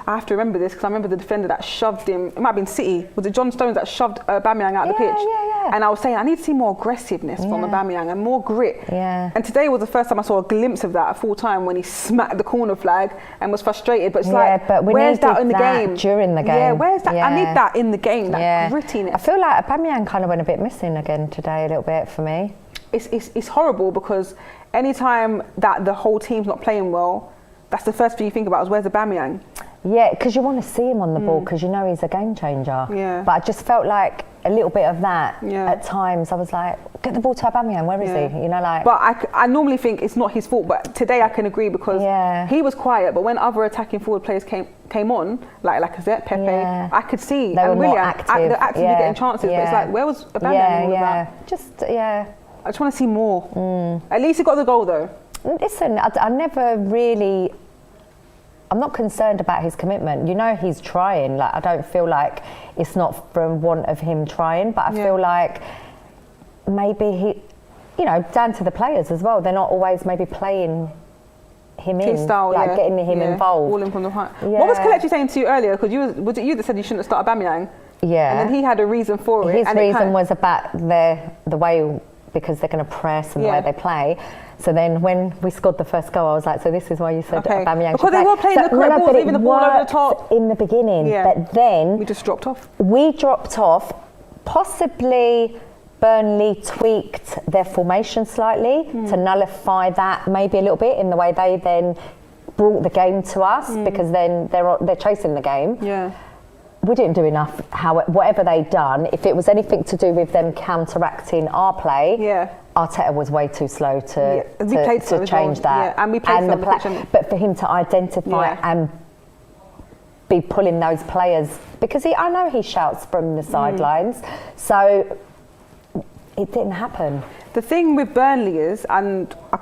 I have to remember this because I remember the defender that shoved him. It might have been City. Was it John Stones that shoved Aubameyang out the pitch? Yeah. And I was saying I need to see more aggressiveness from Aubameyang and more grit. Yeah. And today was the first time I saw a glimpse of that at full time when he smacked the corner flag and was frustrated. But it's but where's that in the game? During the game. Yeah, where's that? I need that in the game, that grittiness. I feel like Aubameyang kind of went a bit missing again today a little bit for me. It's horrible because anytime that the whole team's not playing well, that's the first thing you think about is where's Aubameyang? Yeah, because you want to see him on the ball because you know he's a game changer. Yeah. But I just felt like a little bit of that at times. I was like, get the ball to Aubameyang, where is he? You know, like. But I normally think it's not his fault, but today I can agree because he was quiet, but when other attacking forward players came on, like Lacazette, Pepe, I could see. They were and more Willian, active. they're actively getting chances, but it's like, where was Aubameyang in all of that? I just want to see more. At least he got the goal though. Listen, I never really. I'm not concerned about his commitment. You know, he's trying. Like, I don't feel like it's not from want of him trying, but I feel like maybe he, down to the players as well. They're not always maybe playing him in, style, getting him involved. All in from the front. What was Kelechi saying to you earlier? Because was it you that said you shouldn't have started Aubameyang? Yeah. And then he had a reason for it. His reason was about the way, because they're going to press and the way they play. So then when we scored the first goal, I was like, so this is why you said Aubameyang because they were playing the correct balls, even the ball over the top. In the beginning, but then... We just dropped off. We dropped off, possibly... Burnley tweaked their formation slightly to nullify that maybe a little bit in the way they then brought the game to us because then they're chasing the game. Yeah. We didn't do enough. Whatever they'd done, if it was anything to do with them counteracting our play, Arteta was way too slow to change that. And we played the pitch. But for him to identify and be pulling those players, because I know he shouts from the sidelines, so it didn't happen. The thing with Burnley is, and I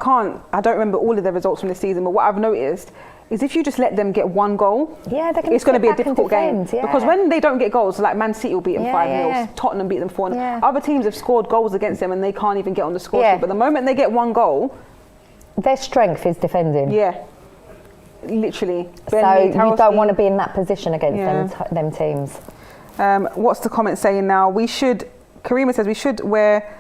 don't remember all of the results from this season, but what I've noticed is if you just let them get one goal, it's going to be a difficult game. Because when they don't get goals, like Man City will beat them 5-0, Tottenham beat them 4-0. Other teams have scored goals against them and they can't even get on the score sheet. But the moment they get one goal, their strength is defending. Yeah, literally. So you don't want to be in that position against them teams. What's the comment saying now? Karima says we should wear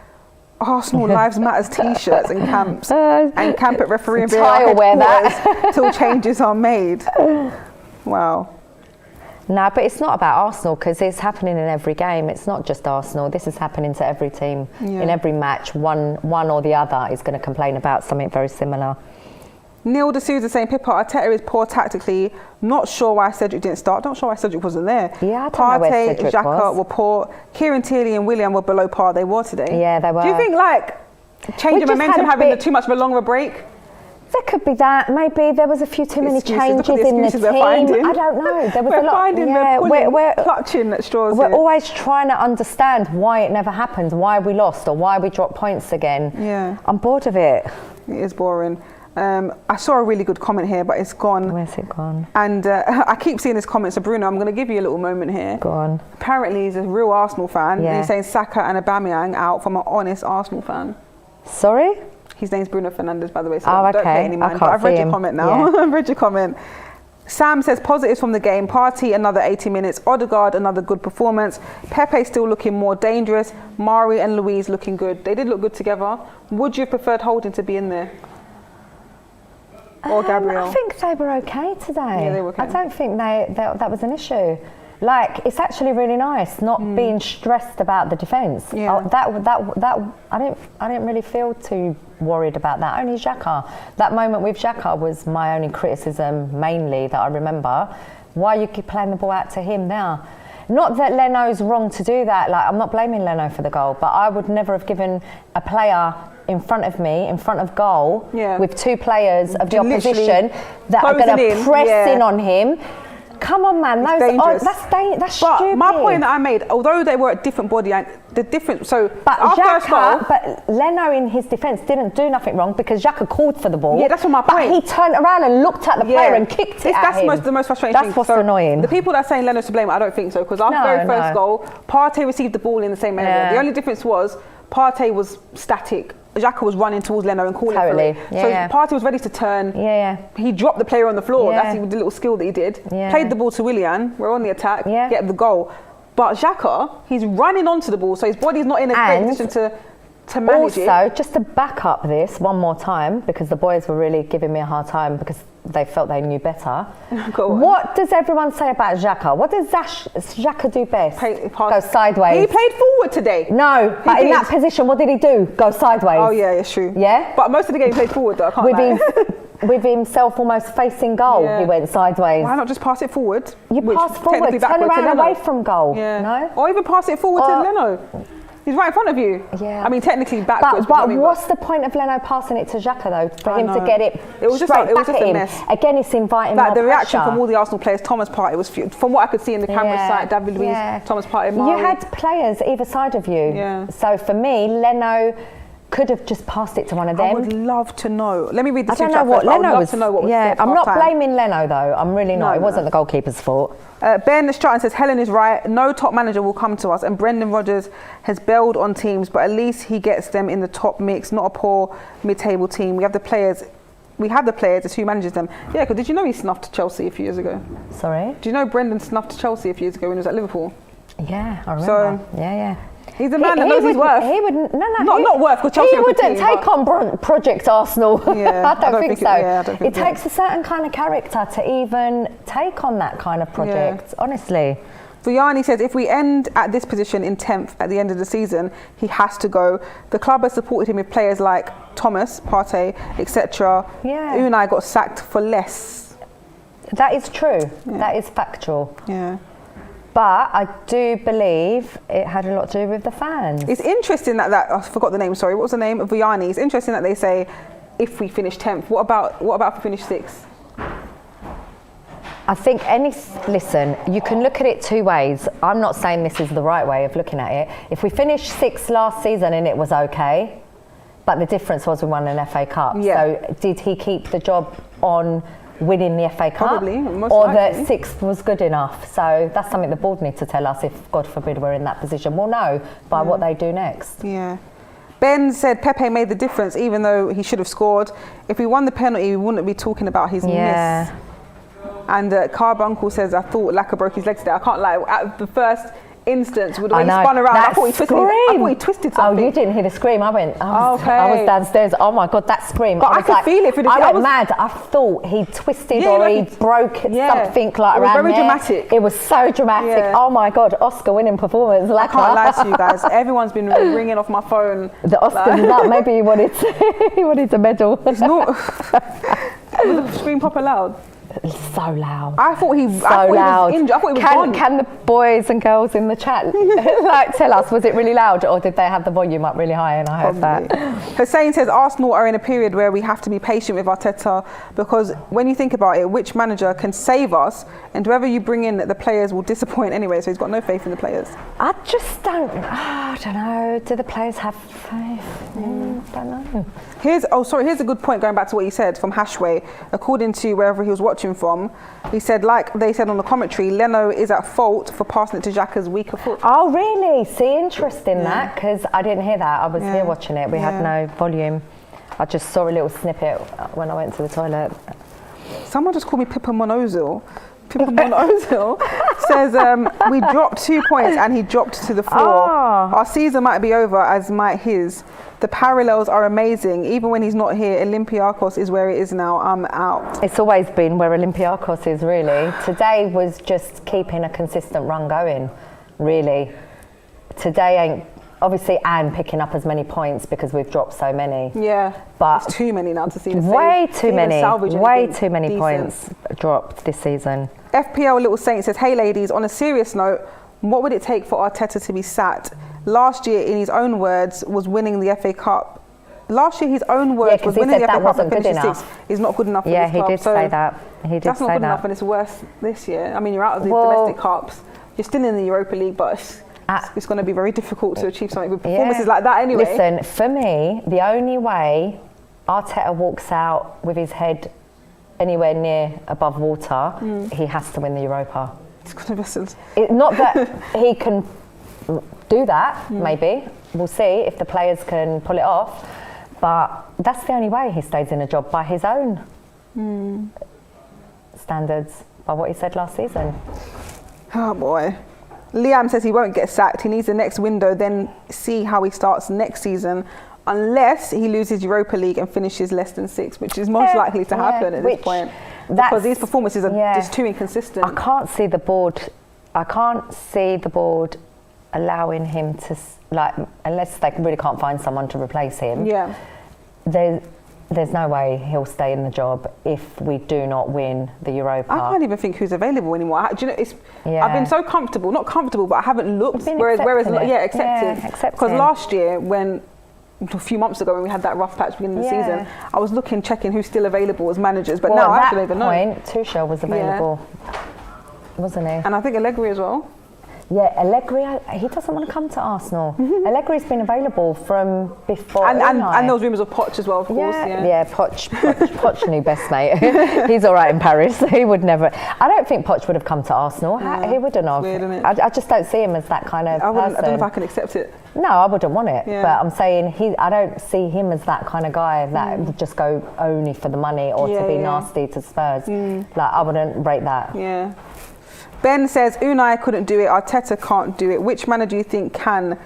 Arsenal Lives Matters t-shirts and camps and camp at referee and wear that till changes are made. Wow. No, but it's not about Arsenal because it's happening in every game. It's not just Arsenal. This is happening to every team. In every match, one or the other is going to complain about something very similar. Neil D'Souza saying Pippa, Arteta is poor tactically. Not sure why Cedric didn't start. Not sure why Cedric wasn't there. Yeah, I don't know where Cedric Xhaka were poor. Kieran Tierney and Willian were below par. They were today. Yeah, they were. Do you think change of momentum, having too much of a longer break? There could be that. Maybe there was a few too many changes in the team. I don't know. There was a lot. We're clutching at straws. We're always trying to understand why it never happened, why we lost, or why we dropped points again. Yeah, I'm bored of it. It is boring. I saw a really good comment here, but it's gone. Where's it gone? And I keep seeing this comment, so Bruno, I'm going to give you a little moment here. Go on. Apparently, he's a real Arsenal fan. And he's saying Saka and Aubameyang out from an honest Arsenal fan. Sorry? His name's Bruno Fernandes, by the way, so okay. Don't pay any mind. But I've read your comment now. I've read your comment. Sam says positives from the game. Partey, another 80 minutes. Odegaard, another good performance. Pepe still looking more dangerous. Mari and Luiz looking good. They did look good together. Would you have preferred Holding to be in there? Or Gabriel? I think they were okay today. Yeah, they were okay. I don't think that was an issue. It's actually really nice not being stressed about the defence. Yeah. I didn't really feel too worried about that. Only Xhaka. That moment with Xhaka was my only criticism, mainly that I remember. Why you keep playing the ball out to him now? Not that Leno's wrong to do that. I'm not blaming Leno for the goal, but I would never have given a player in front of me, in front of goal, with two players of the opposition that are going to press in on him. Come on, man, that's stupid. My point that I made, although they were at different body, But Leno, in his defence, didn't do nothing wrong because Xhaka called for the ball. Yeah, that's what my point. But he turned around and looked at the player and kicked it at him. That's the most frustrating thing. That's what's annoying. The people that are saying Leno's to blame, I don't think so, because our very first goal, Partey received the ball in the same area. The only difference was Partey was static. Xhaka was running towards Leno and calling for it. So Partey was ready to turn. He dropped the player on the floor. That's the little skill that he did. Played the ball to Willian. We're on the attack. Get the goal. But Xhaka, he's running onto the ball, so his body's not in a great position to manage it. Also, just to back up this one more time, because the boys were really giving me a hard time because they felt they knew better. What does everyone say about Xhaka? What does Xhaka do best? Go sideways. He played forward today. No, but in that position, what did he do? Go sideways. Oh yeah, it's true. Yeah? But most of the game he played forward though, I can't lie. With himself almost facing goal, he went sideways. Why not just pass it forward? You pass forward, turn around away from goal. No? Or even pass it forward to Leno. He's right in front of you. Yeah. I mean, technically backwards. But what's the point of Leno passing it to Xhaka though? For him to get it straight back at him. Again, it's inviting more pressure. The reaction from all the Arsenal players, Thomas Partey was, from what I could see in the camera side, David Luiz, Thomas Partey, Mari. You had players either side of you. Yeah. So for me, Leno could have just passed it to one of them. I would love to know. Let me read the I don't know what Leno was. I'm not blaming Leno though. I'm really not. It wasn't the goalkeeper's fault. Ben Stratton says Helen is right. No top manager will come to us, and Brendan Rodgers has bailed on teams, but at least he gets them in the top mix. Not a poor mid-table team. We have the players. It's who manages them. Yeah, because did you know he snuffed Chelsea a few years ago? Sorry. Do you know Brendan snuffed Chelsea a few years ago when he was at Liverpool? Yeah, I remember. He's a man that knows his worth. He would not worth, because Chelsea he wouldn't take on Project Arsenal. Yeah, I don't think so. I don't think it takes a certain kind of character to even take on that kind of project. Honestly. Vianney says, if we end at this position in 10th at the end of the season, he has to go. The club has supported him with players like Thomas, Partey, etc. Yeah. Unai got sacked for less. That is true. Yeah. That is factual. Yeah. But I do believe it had a lot to do with the fans. It's interesting that I forgot the name, sorry. What was the name of Vianney? It's interesting that they say, if we finish 10th, what about if we finish 6th? I think listen, you can look at it two ways. I'm not saying this is the right way of looking at it. If we finished 6th last season and it was okay, but the difference was we won an FA Cup. Yeah. So did he keep the job on winning the FA Cup? Probably, most or likely. that 6th was good enough? So that's something the board need to tell us if, God forbid, we're in that position. We'll know by what they do next. Yeah. Ben said Pepe made the difference even though he should have scored. If we won the penalty, we wouldn't be talking about his miss. And Carbuncle says, I thought Laka broke his legs today. I can't lie. At the first instance, when he spun around, I thought he twisted something. Oh, you didn't hear the scream. I was okay. downstairs. Oh my God, that scream. But I could feel it. I went mad. I thought he twisted or he broke something like around there. It was very dramatic. It was so dramatic. Yeah. Oh my God, Oscar-winning performance. I can't lie to you guys. Everyone's been ringing off my phone. The Oscars is up. Maybe he wanted a medal. It's not. Was the scream proper loud? So loud. I thought he was injured. I thought he was gone. Can the boys and girls in the chat tell us, was it really loud or did they have the volume up really high? And I heard that. Hussein says Arsenal are in a period where we have to be patient with Arteta, because when you think about it, which manager can save us, and whoever you bring in, the players will disappoint anyway. So he's got no faith in the players. I just don't. I don't know. Do the players have faith? I don't know. Here's a good point going back to what you said from Hashway. According to wherever he was watching from, he said, like they said on the commentary, Leno is at fault for passing it to Xhaka's weaker foot. Oh, really? See, interest in that, because I didn't hear that. I was here watching it. We had no volume. I just saw a little snippet when I went to the toilet. Someone just called me Pippa Monozil. Pippa Monozil says, we dropped 2 points and he dropped to the floor. Our season might be over, as might his. The parallels are amazing. Even when he's not here, Olympiacos is where it is now. I'm out. It's always been where Olympiacos is, really. Today was just keeping a consistent run going, really. Today ain't, obviously, and picking up as many points because we've dropped so many. Yeah, but it's too many now to see. Way too many points dropped this season. FPL Little Saint says, hey ladies, on a serious note, what would it take for Arteta to be sacked? Last year, in his own words, was winning the FA Cup. Last year, his own words was winning the FA Cup and finishing 6th. He's not good enough for this club. Yeah, he did say that. That's not good enough, and it's worse this year. I mean, you're out of the domestic cups. You're still in the Europa League, but it's going to be very difficult to achieve something with performances like that anyway. Listen, for me, the only way Arteta walks out with his head anywhere near above water, he has to win the Europa. Not that he can do that, maybe. We'll see if the players can pull it off. But that's the only way he stays in a job, by his own standards, by what he said last season. Oh boy. Liam says he won't get sacked. He needs the next window, then see how he starts next season, unless he loses Europa League and finishes less than 6th, which is most likely to happen at this point. Because these performances are just too inconsistent. I can't see the board allowing him to, unless they really can't find someone to replace him. Yeah. There's no way he'll stay in the job if we do not win the Europa. I can't even think who's available anymore. Do you know, I've been so comfortable, not comfortable, but I haven't looked. Accepted. Because last year, a few months ago when we had that rough patch beginning of the season, I was checking who's still available as managers, but now I don't even know. At that point, Tuchel was available, wasn't he? And I think Allegri as well. Yeah, Allegri, he doesn't want to come to Arsenal. Allegri's been available from before. And those rumours of Poch as well, of course. Yeah, Poch knew best, mate. He's all right in Paris. He would never. I don't think Poch would have come to Arsenal. He wouldn't have. Weird, isn't it? I just don't see him as that kind of person. I don't know if I can accept it. No, I wouldn't want it. Yeah. But I'm saying I don't see him as that kind of guy that would just go only for the money or to be nasty to Spurs. I wouldn't rate that. Yeah. Ben says Unai couldn't do it, Arteta can't do it. Which manager do you think can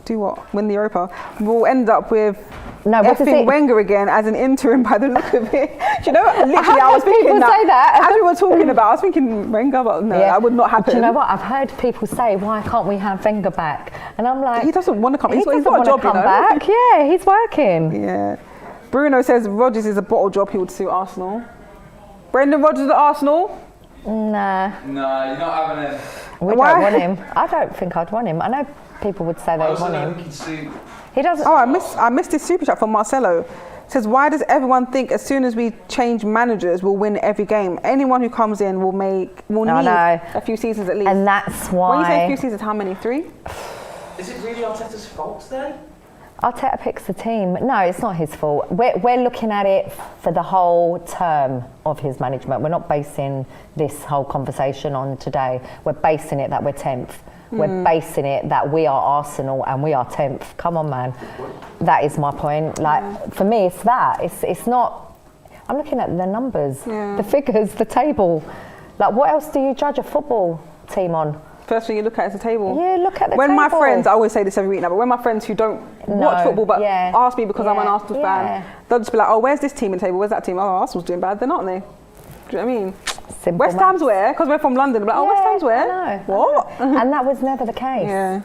Do what? Win the Europa. We'll end up with effing Wenger again as an interim by the look of it. Do you know, literally I was thinking that. Say that. As we were talking about, I was thinking Wenger, but no, that would not happen. Do you know what? I've heard people say, why can't we have Wenger back? And I'm like... He doesn't want to come. He's got a job, come back. Yeah, he's working. Yeah. Bruno says Rodgers is a bottle job. He would suit Arsenal. Brendan Rodgers at Arsenal? Nah. No, you're not having it. We don't want him. I don't think I'd want him. I know people would say they want him. He doesn't. Oh, I missed this super chat from Marcelo. It says, why does everyone think as soon as we change managers, we'll win every game? Anyone who comes in will need a few seasons at least. And that's why. When you say a few seasons, how many? 3? Is it really Arteta's fault today? Arteta picks the team. No, it's not his fault. We're looking at it for the whole term of his management. We're not basing this whole conversation on today. We're basing it that we're 10th. We're basing it that we are Arsenal and we are 10th. Come on, man. That is my point. Like, for me, it's that. It's not... I'm looking at the numbers, the figures, the table. Like, what else do you judge a football team on? First thing you look at is the table. Yeah, look at the table. When my friends, I always say this every week now, but when my friends who don't watch football but ask me because I'm an Arsenal fan, they'll just be like, oh, where's this team in the table? Where's that team? Oh, Arsenal's doing bad. They're not, they? Do you know what I mean? Simple West Ham's where? Because we're from London. They're like, oh, West Ham's where? What? And that was never the case. Yeah.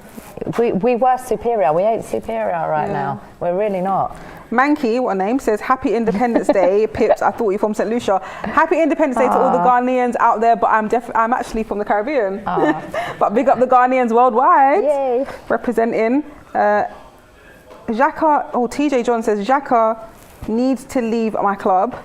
We were superior. We ain't superior right now. We're really not. Mankey, what a name, says, Happy Independence Day. Pips, I thought you were from St. Lucia. Happy Independence Day to all the Ghanaians out there, but I'm actually from the Caribbean. But big up the Ghanaians worldwide. Yay. Representing. Xhaka, TJ John says, Xhaka needs to leave my club.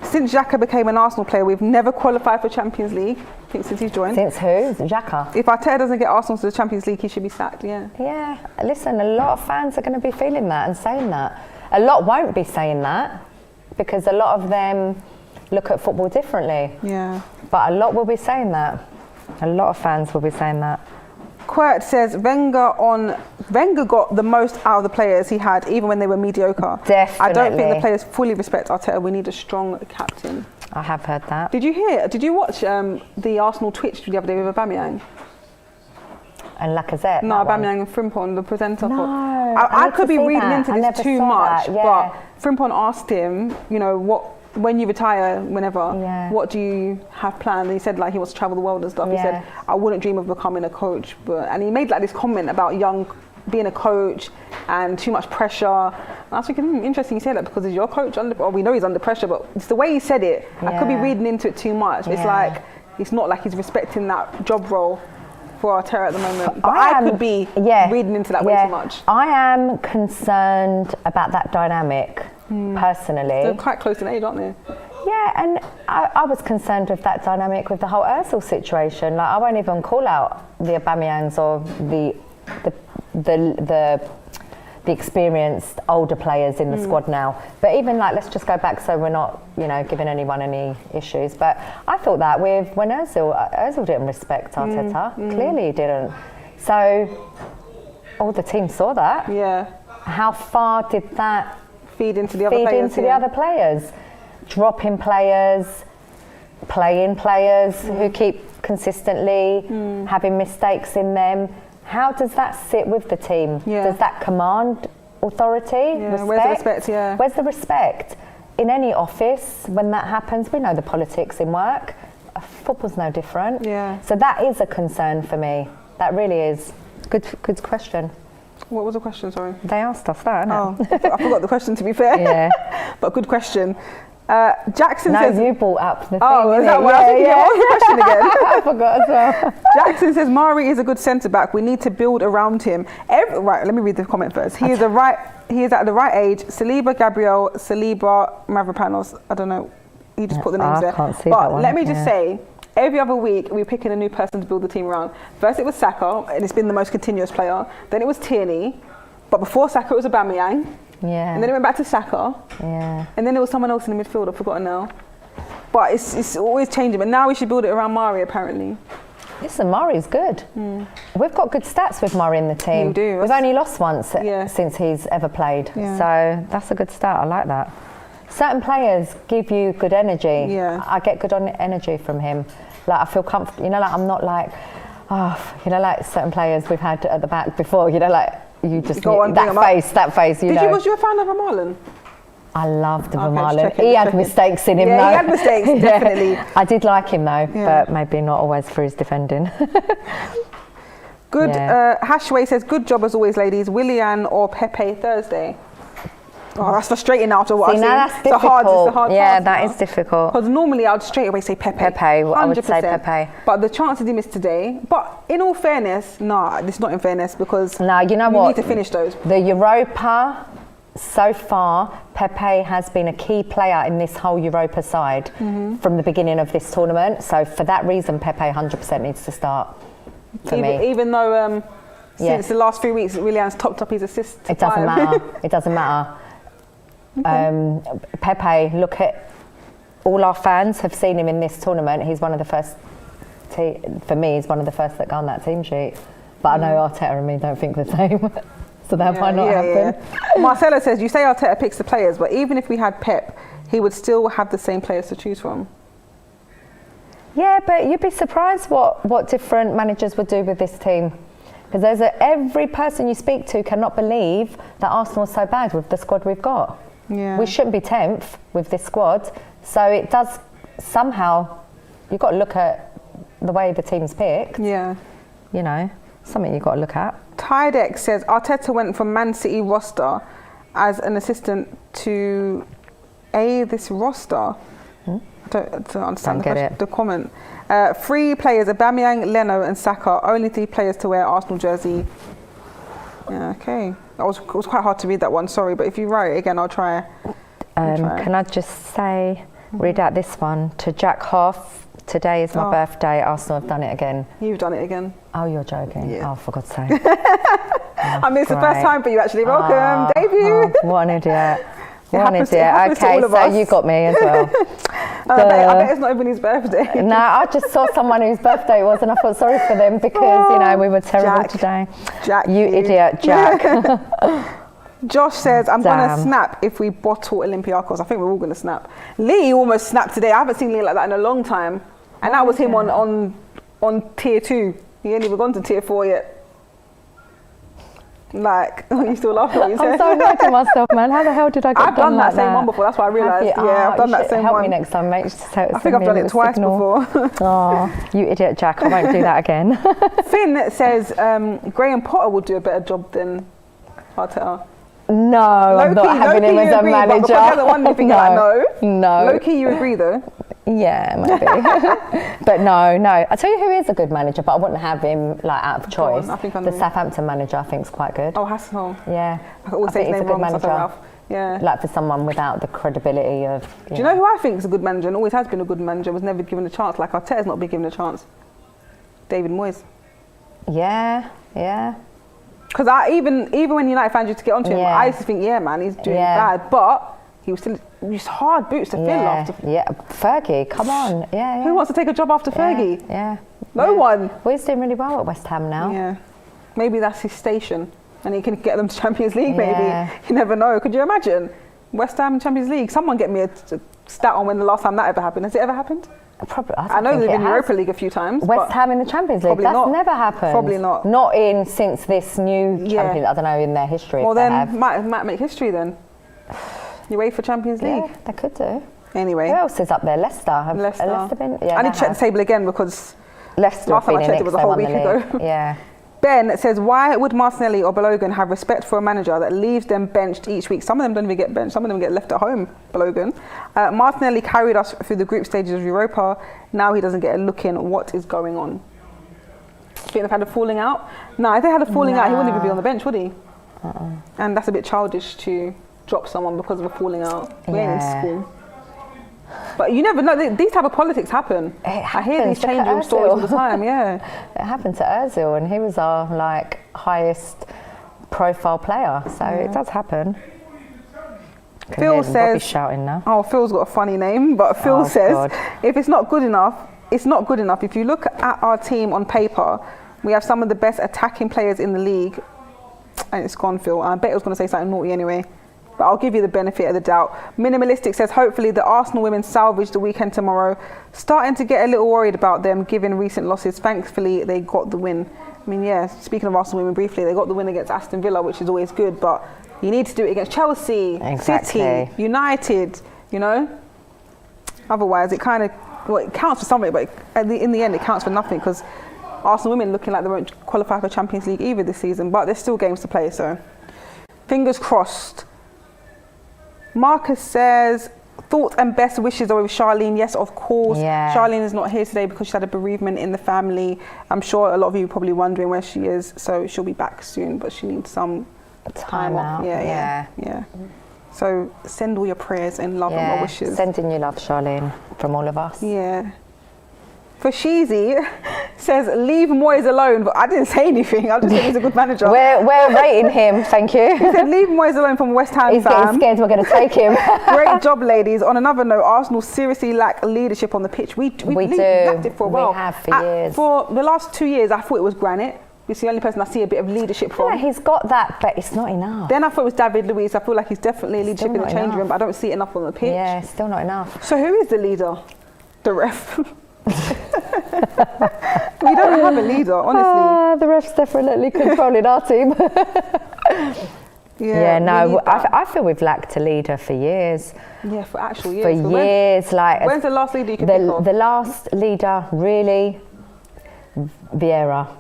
Since Xhaka became an Arsenal player, we've never qualified for Champions League. I think since he's joined. Since who? Xhaka? If Arteta doesn't get Arsenal to the Champions League, he should be sacked, Yeah, listen, a lot of fans are going to be feeling that and saying that. A lot won't be saying that because a lot of them look at football differently. Yeah. But a lot will be saying that. A lot of fans will be saying that. Quirt says Wenger got the most out of the players he had, even when they were mediocre. Definitely. I don't think the players fully respect Arteta. We need a strong captain. I have heard that. Did you watch the Arsenal Twitch the other day with Aubameyang? And Lacazette? No, Aubameyang and Frimpong, the presenter. No, I could be reading into this too much, that, but Frimpong asked him, when you retire, whenever, what do you have planned? And he said he wants to travel the world and stuff. He said, I wouldn't dream of becoming a coach, and he made this comment about being a coach and too much pressure. And I was thinking, interesting you say that because is your coach we know he's under pressure, but it's the way he said it. I could be reading into it too much. It's it's not like he's respecting that job role for Arteta at the moment. But I could be reading into that way too much. I am concerned about that dynamic, personally. They're quite close in age, aren't they? Yeah, and I was concerned with that dynamic with the whole Ozil situation. Like, I won't even call out the Aubameyangs or the experienced older players in the squad now. But even let's just go back so we're not, giving anyone any issues. But I thought that when Ozil didn't respect Arteta. Clearly he didn't. So all the team saw that. Yeah. How far did that feed into the other players? Dropping players, playing players who keep consistently having mistakes in them. How does that sit with the team? Yeah. Does that command authority? Yeah. Where's the respect? Yeah. Where's the respect? In any office, when that happens, we know the politics in work. Football's no different. Yeah. So that is a concern for me. That really is. Good question. What was the question, sorry? They asked us that, I forgot the question, to be fair. Yeah. But good question. Jackson says... No, you brought up the thing. Oh, is that what I was thinking? What was the question again? I forgot as well. Jackson says, Mari is a good centre-back. We need to build around him. Right, let me read the comment first. He is at the right age. Saliba, Gabriel, Saliba, Mavropanos. I don't know. He just put the names there. I can't see but that one. Let me just say, every other week we're picking a new person to build the team around. First it was Saka, and it's been the most continuous player. Then it was Tierney. But before Saka, it was Aubameyang. Yeah. And then it went back to Saka. Yeah. And then there was someone else in the midfield, I've forgotten now. But it's always changing. But now we should build it around Mari, apparently. Listen, Murray's good. We've got good stats with Murray in the team. We do. We've only lost once since he's ever played. Yeah. So that's a good start. I like that. Certain players give you good energy. Yeah. I get good energy from him. I feel comfortable. I'm not like certain players we've had at the back before, you just Go on, bring 'em up. that face. You know. Was you a fan of Vermaelen? I loved Okay, Vermaelen. just checking, He had checking. mistakes in him, Yeah, though. he had mistakes, definitely. I did like him though, Yeah. but maybe not always for his defending. Good. Yeah. Hashway says, good job as always, ladies. Willian or Pepe Thursday? Oh, that's frustrating now after what I've See, now seen. that's difficult. It's a hard Yeah, task that now. is difficult. Because normally I'd straight away say Pepe. Pepe, I would say Pepe. But the chances he missed today. But in all fairness, nah, this is not in fairness because No, you know we what? need to finish those. The Europa, so far, Pepe has been a key player in this whole Europa side from the beginning of this tournament. So for that reason, Pepe 100% needs to start for me. Even though Yes. since the last 3 weeks, Willian's topped up his assists. to It doesn't 5. matter. It doesn't matter. Pepe, look at all our fans have seen him in this tournament. He's one of the first, for me, he's one of the first that go on that team sheet. But I know Arteta and me don't think the same. So that might not happen. Yeah. Marcelo says, you say Arteta picks the players, but even if we had Pep, he would still have the same players to choose from. Yeah, but you'd be surprised what different managers would do with this team. Because every person you speak to cannot believe that Arsenal is so bad with the squad we've got. Yeah. We shouldn't be 10th with this squad. So it does somehow, you've got to look at the way the team's picked. Yeah. You know, something you've got to look at. Tydex says, Arteta went from Man City roster as an assistant to this roster. I don't understand Don't get the comment. 3 players, Aubameyang, Leno and Xhaka, only 3 players to wear Arsenal jersey. Yeah, okay. It was quite hard to read that one, sorry, but if you write it again, I'll try. Can I just say, read out this one, to Jack Hoff, today is my birthday, Arsenal have done it again. You've done it again. Oh, you're joking? Yeah. Oh, for God's sake. I mean, it's the first great. time for you actually. Welcome, debut. Oh, what an idiot. What an happens to idiot. Okay, all of so us. you got me as well. I bet it's not even his birthday. No, I just saw someone whose birthday it was and I felt sorry for them because, you know, we were terrible Jack. today. Jack, You idiot, Jack. Josh says, I'm going to Damn. snap if we bottle Olympiacos. I think we're all going to snap. Lee almost snapped today. I haven't seen Lee like that in a long time. And that was him on tier 2. He ain't even gone to tier 4 yet. Like, you still laugh at what you I'm said? so annoyed at myself, man. How the hell did I get I've done that like same one before. That's what I realised. Have you? Yeah, I've done you that should same help one. me next time, mate. I think I've done it twice before. Oh, you idiot, Jack. I won't do that again. Finn says Graham Potter would do a better job than Arteta. No, I'm not having him as a agree, manager. But because you're the one you think like, no. No. Low-key, you agree though. Yeah, maybe. But no. I tell you who is a good manager, but I wouldn't have him like out of choice. on, I think I The know. Southampton manager, I think, is quite good. Oh, Hasselhoff. Yeah. I always say think his he's name a good wrong. So I say manager. Ralph. Yeah. Like for someone without the credibility of. Do you know who I think is a good manager and always has been a good manager, was never given a chance? Like Arteta's not been given a chance. David Moyes. Yeah. Because even when United fans used to get onto him, Yeah. I used to think, yeah, man, he's doing bad. But he was still used hard boots to fill after. Yeah. Fergie, come on. Yeah. Who wants to take a job after Fergie? Yeah. No one. Well, he's doing really well at West Ham now. Yeah. Maybe that's his station. And he can get them to Champions League, maybe. Yeah. You never know. Could you imagine? West Ham Champions League. Someone get me a stat on when the last time that ever happened. Has it ever happened? Probably. I know they've been in Europa League a few times. West Ham in the Champions League. probably That's not. never happened. Probably not. Not in since this new Champions. I don't know in their history. Well, if they then have. might make history then. You wait for Champions League. Yeah, they could do. Anyway. Who else is up there? Leicester. Have Leicester been? Yeah, I need to check the table again because Leicester last have time I been checked in it was a next, whole they week won the ago. league. Yeah. Ben says, why would Martinelli or Balogun have respect for a manager that leaves them benched each week? Some of them don't even get benched. Some of them get left at home, Balogun. Martinelli carried us through the group stages of Europa. Now he doesn't get a look in. What is going on? Think they've had a falling out? No, if they had a falling out, he wouldn't even be on the bench, would he? And that's a bit childish to drop someone because of a falling out. We ain't in school. But you never know. These type of politics happen. I hear these change room stories all the time. Yeah. It happened to Ozil, and he was our highest profile player. So it does happen. Phil says, shouting now. Oh, Phil's got a funny name, but Phil says, if it's not good enough, it's not good enough. If you look at our team on paper, we have some of the best attacking players in the league. And it's gone, Phil. I bet it was going to say something naughty anyway. But I'll give you the benefit of the doubt. Minimalistic says, hopefully the Arsenal women salvage the weekend tomorrow. Starting to get a little worried about them given recent losses. Thankfully, they got the win. I mean, yeah, speaking of Arsenal women briefly, they got the win against Aston Villa, which is always good, but you need to do it against Chelsea, Exactly. City, United, you know? Otherwise, it kind of, well, it counts for something, but in the end, it counts for nothing because Arsenal women looking like they won't qualify for Champions League either this season, but there's still games to play, so fingers crossed. Marcus says, thoughts and best wishes are with Charlene. Yes, of course. Yeah. Charlene is not here today because she had a bereavement in the family. I'm sure a lot of you are probably wondering where she is, so she'll be back soon, but she needs some time off. out. Yeah. So send all your prayers and love and well wishes. Sending you love, Charlene, from all of us. Yeah. For Sheezy says, leave Moyes alone, but I didn't say anything. I just said he's a good manager. We're rating him, thank you. He said, leave Moyes alone from West Ham. He's getting scared we're going to take him. Great job, ladies. On another note, Arsenal seriously lack leadership on the pitch. We lacked it for a while. We have for years. For the last 2 years, I thought it was Granit. He's the only person I see a bit of leadership from. Yeah, he's got that, but it's not enough. Then I thought it was David Luiz. I feel like he's definitely leadership in the change room, but I don't see it enough on the pitch. Yeah, still not enough. So who is the leader? The ref. We don't have a leader, honestly. The ref's definitely controlling our team. I feel we've lacked a leader for years. Yeah, for actual years. For years, when's the last leader you could pick of? The last leader, really, Vieira.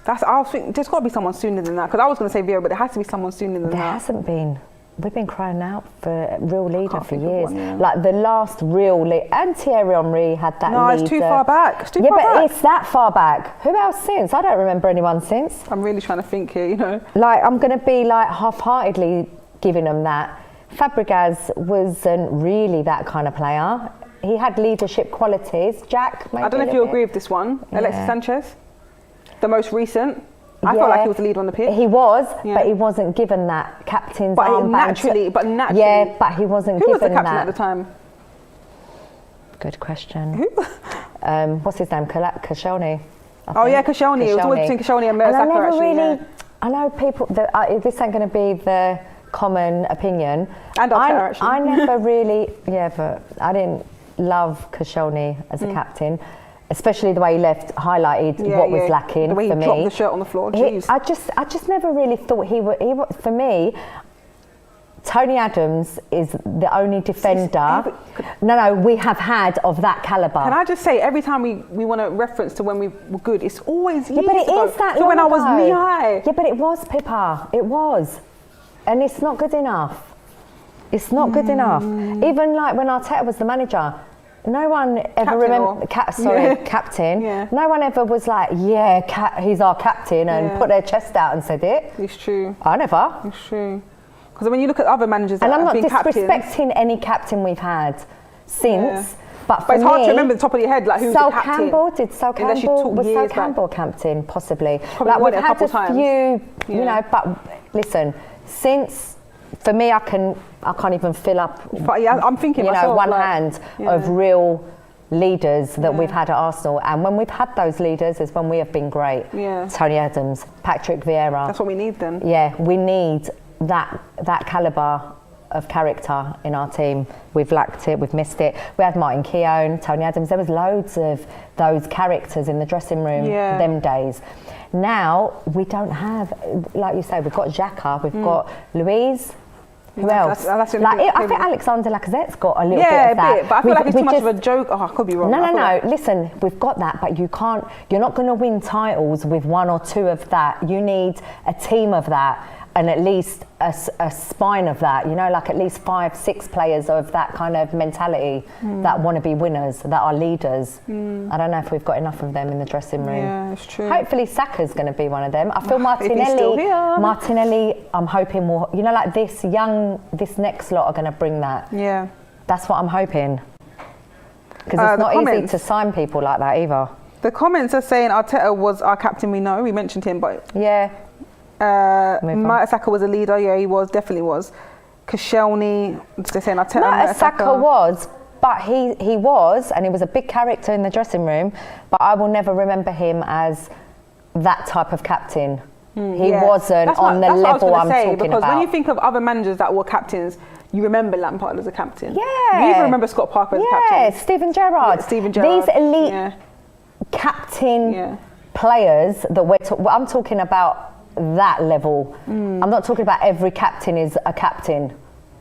I think there's got to be someone sooner than that, because I was going to say Vieira, but there has to be someone sooner than that. There hasn't been. We've been crying out for a real leader for years. Like the last real leader, and Thierry Henry had that leader. No, it's too far back. It's it's that far back. Who else since? I don't remember anyone since. I'm really trying to think here, you know. Like, I'm going to be like half-heartedly giving them that. Fabregas wasn't really that kind of player. He had leadership qualities. Jack, maybe I don't know if you agree with this one. Alexis Sanchez, the most recent. I felt like he was the leader on the pitch. He was, but he wasn't given that captain's armband. Naturally. Yeah, but he wasn't given that. Who was the captain at the time? Good question. Who? What's his name? Koscielny. Oh yeah, Koscielny. It was always between Koscielny and Mertesacker actually. I know people, this ain't going to be the common opinion. And Arteta actually. I never really, but I didn't love Koscielny as a captain. Especially the way he left highlighted what was lacking the way for he me. dropped the shirt on the floor. Jeez. I just never really thought he would. For me, Tony Adams is the only defender. No, we have had of that calibre. Can I just say, every time we want to reference to when we were good, it's always years but it ago. is that so when I was ago. knee-high. Yeah, but it was, Pippa. It was. And it's not good enough. It's not good enough. Even like when Arteta was the manager, no one ever remember captain. Yeah. No one ever was like, he's our captain and put their chest out and said it. It's true. I never. It's true. Because when you look at other managers that and I'm not disrespecting any captain we've had since. But it's hard to remember the top of your head, like who's the captain. Was Sol Campbell captain? Possibly. Probably like we've a had couple a times. few, you know. But listen, since for me, I can't even fill up. But I'm thinking, you myself, know, one hand of real leaders that we've had at Arsenal, and when we've had those leaders is when we have been great. Yeah. Tony Adams, Patrick Vieira. That's what we need then. Yeah, we need that calibre of character in our team. We've lacked it, we've missed it. We had Martin Keown, Tony Adams. There was loads of those characters in the dressing room them days. Now we don't have, like you say, we've got Xhaka, we've got Luiz. Who else? I think Alexander Lacazette's got a little bit bit, of that. But I feel like it's too much of a joke. Oh, I could be wrong. No. Listen, we've got that, but you're not going to win titles with one or two of that. You need a team of that, and at least a spine of that, you know, like at least 5-6 players of that kind of mentality that want to be winners, that are leaders. I don't know if we've got enough of them in the dressing room. Yeah, it's true. Hopefully Saka's going to be one of them. I feel Martinelli, I'm hoping will, you know, like this next lot are going to bring that. Yeah. That's what I'm hoping. Because it's not easy to sign people like that either. The comments are saying Arteta was our captain, we know, we mentioned him, but... Yeah. Mertesacker was a leader, he definitely was. Koscielny, they're saying Arteta. Mertesacker was, but he was, and he was a big character in the dressing room, but I will never remember him as that type of captain. He wasn't on the level I'm talking about. Because when you think of other managers that were captains, you remember Lampard as a captain. Yeah. You even remember Scott Parker as a captain. Yeah, Steven Gerrard. Steven Gerrard. These elite captain players that I'm talking about that level. I'm not talking about every captain is a captain.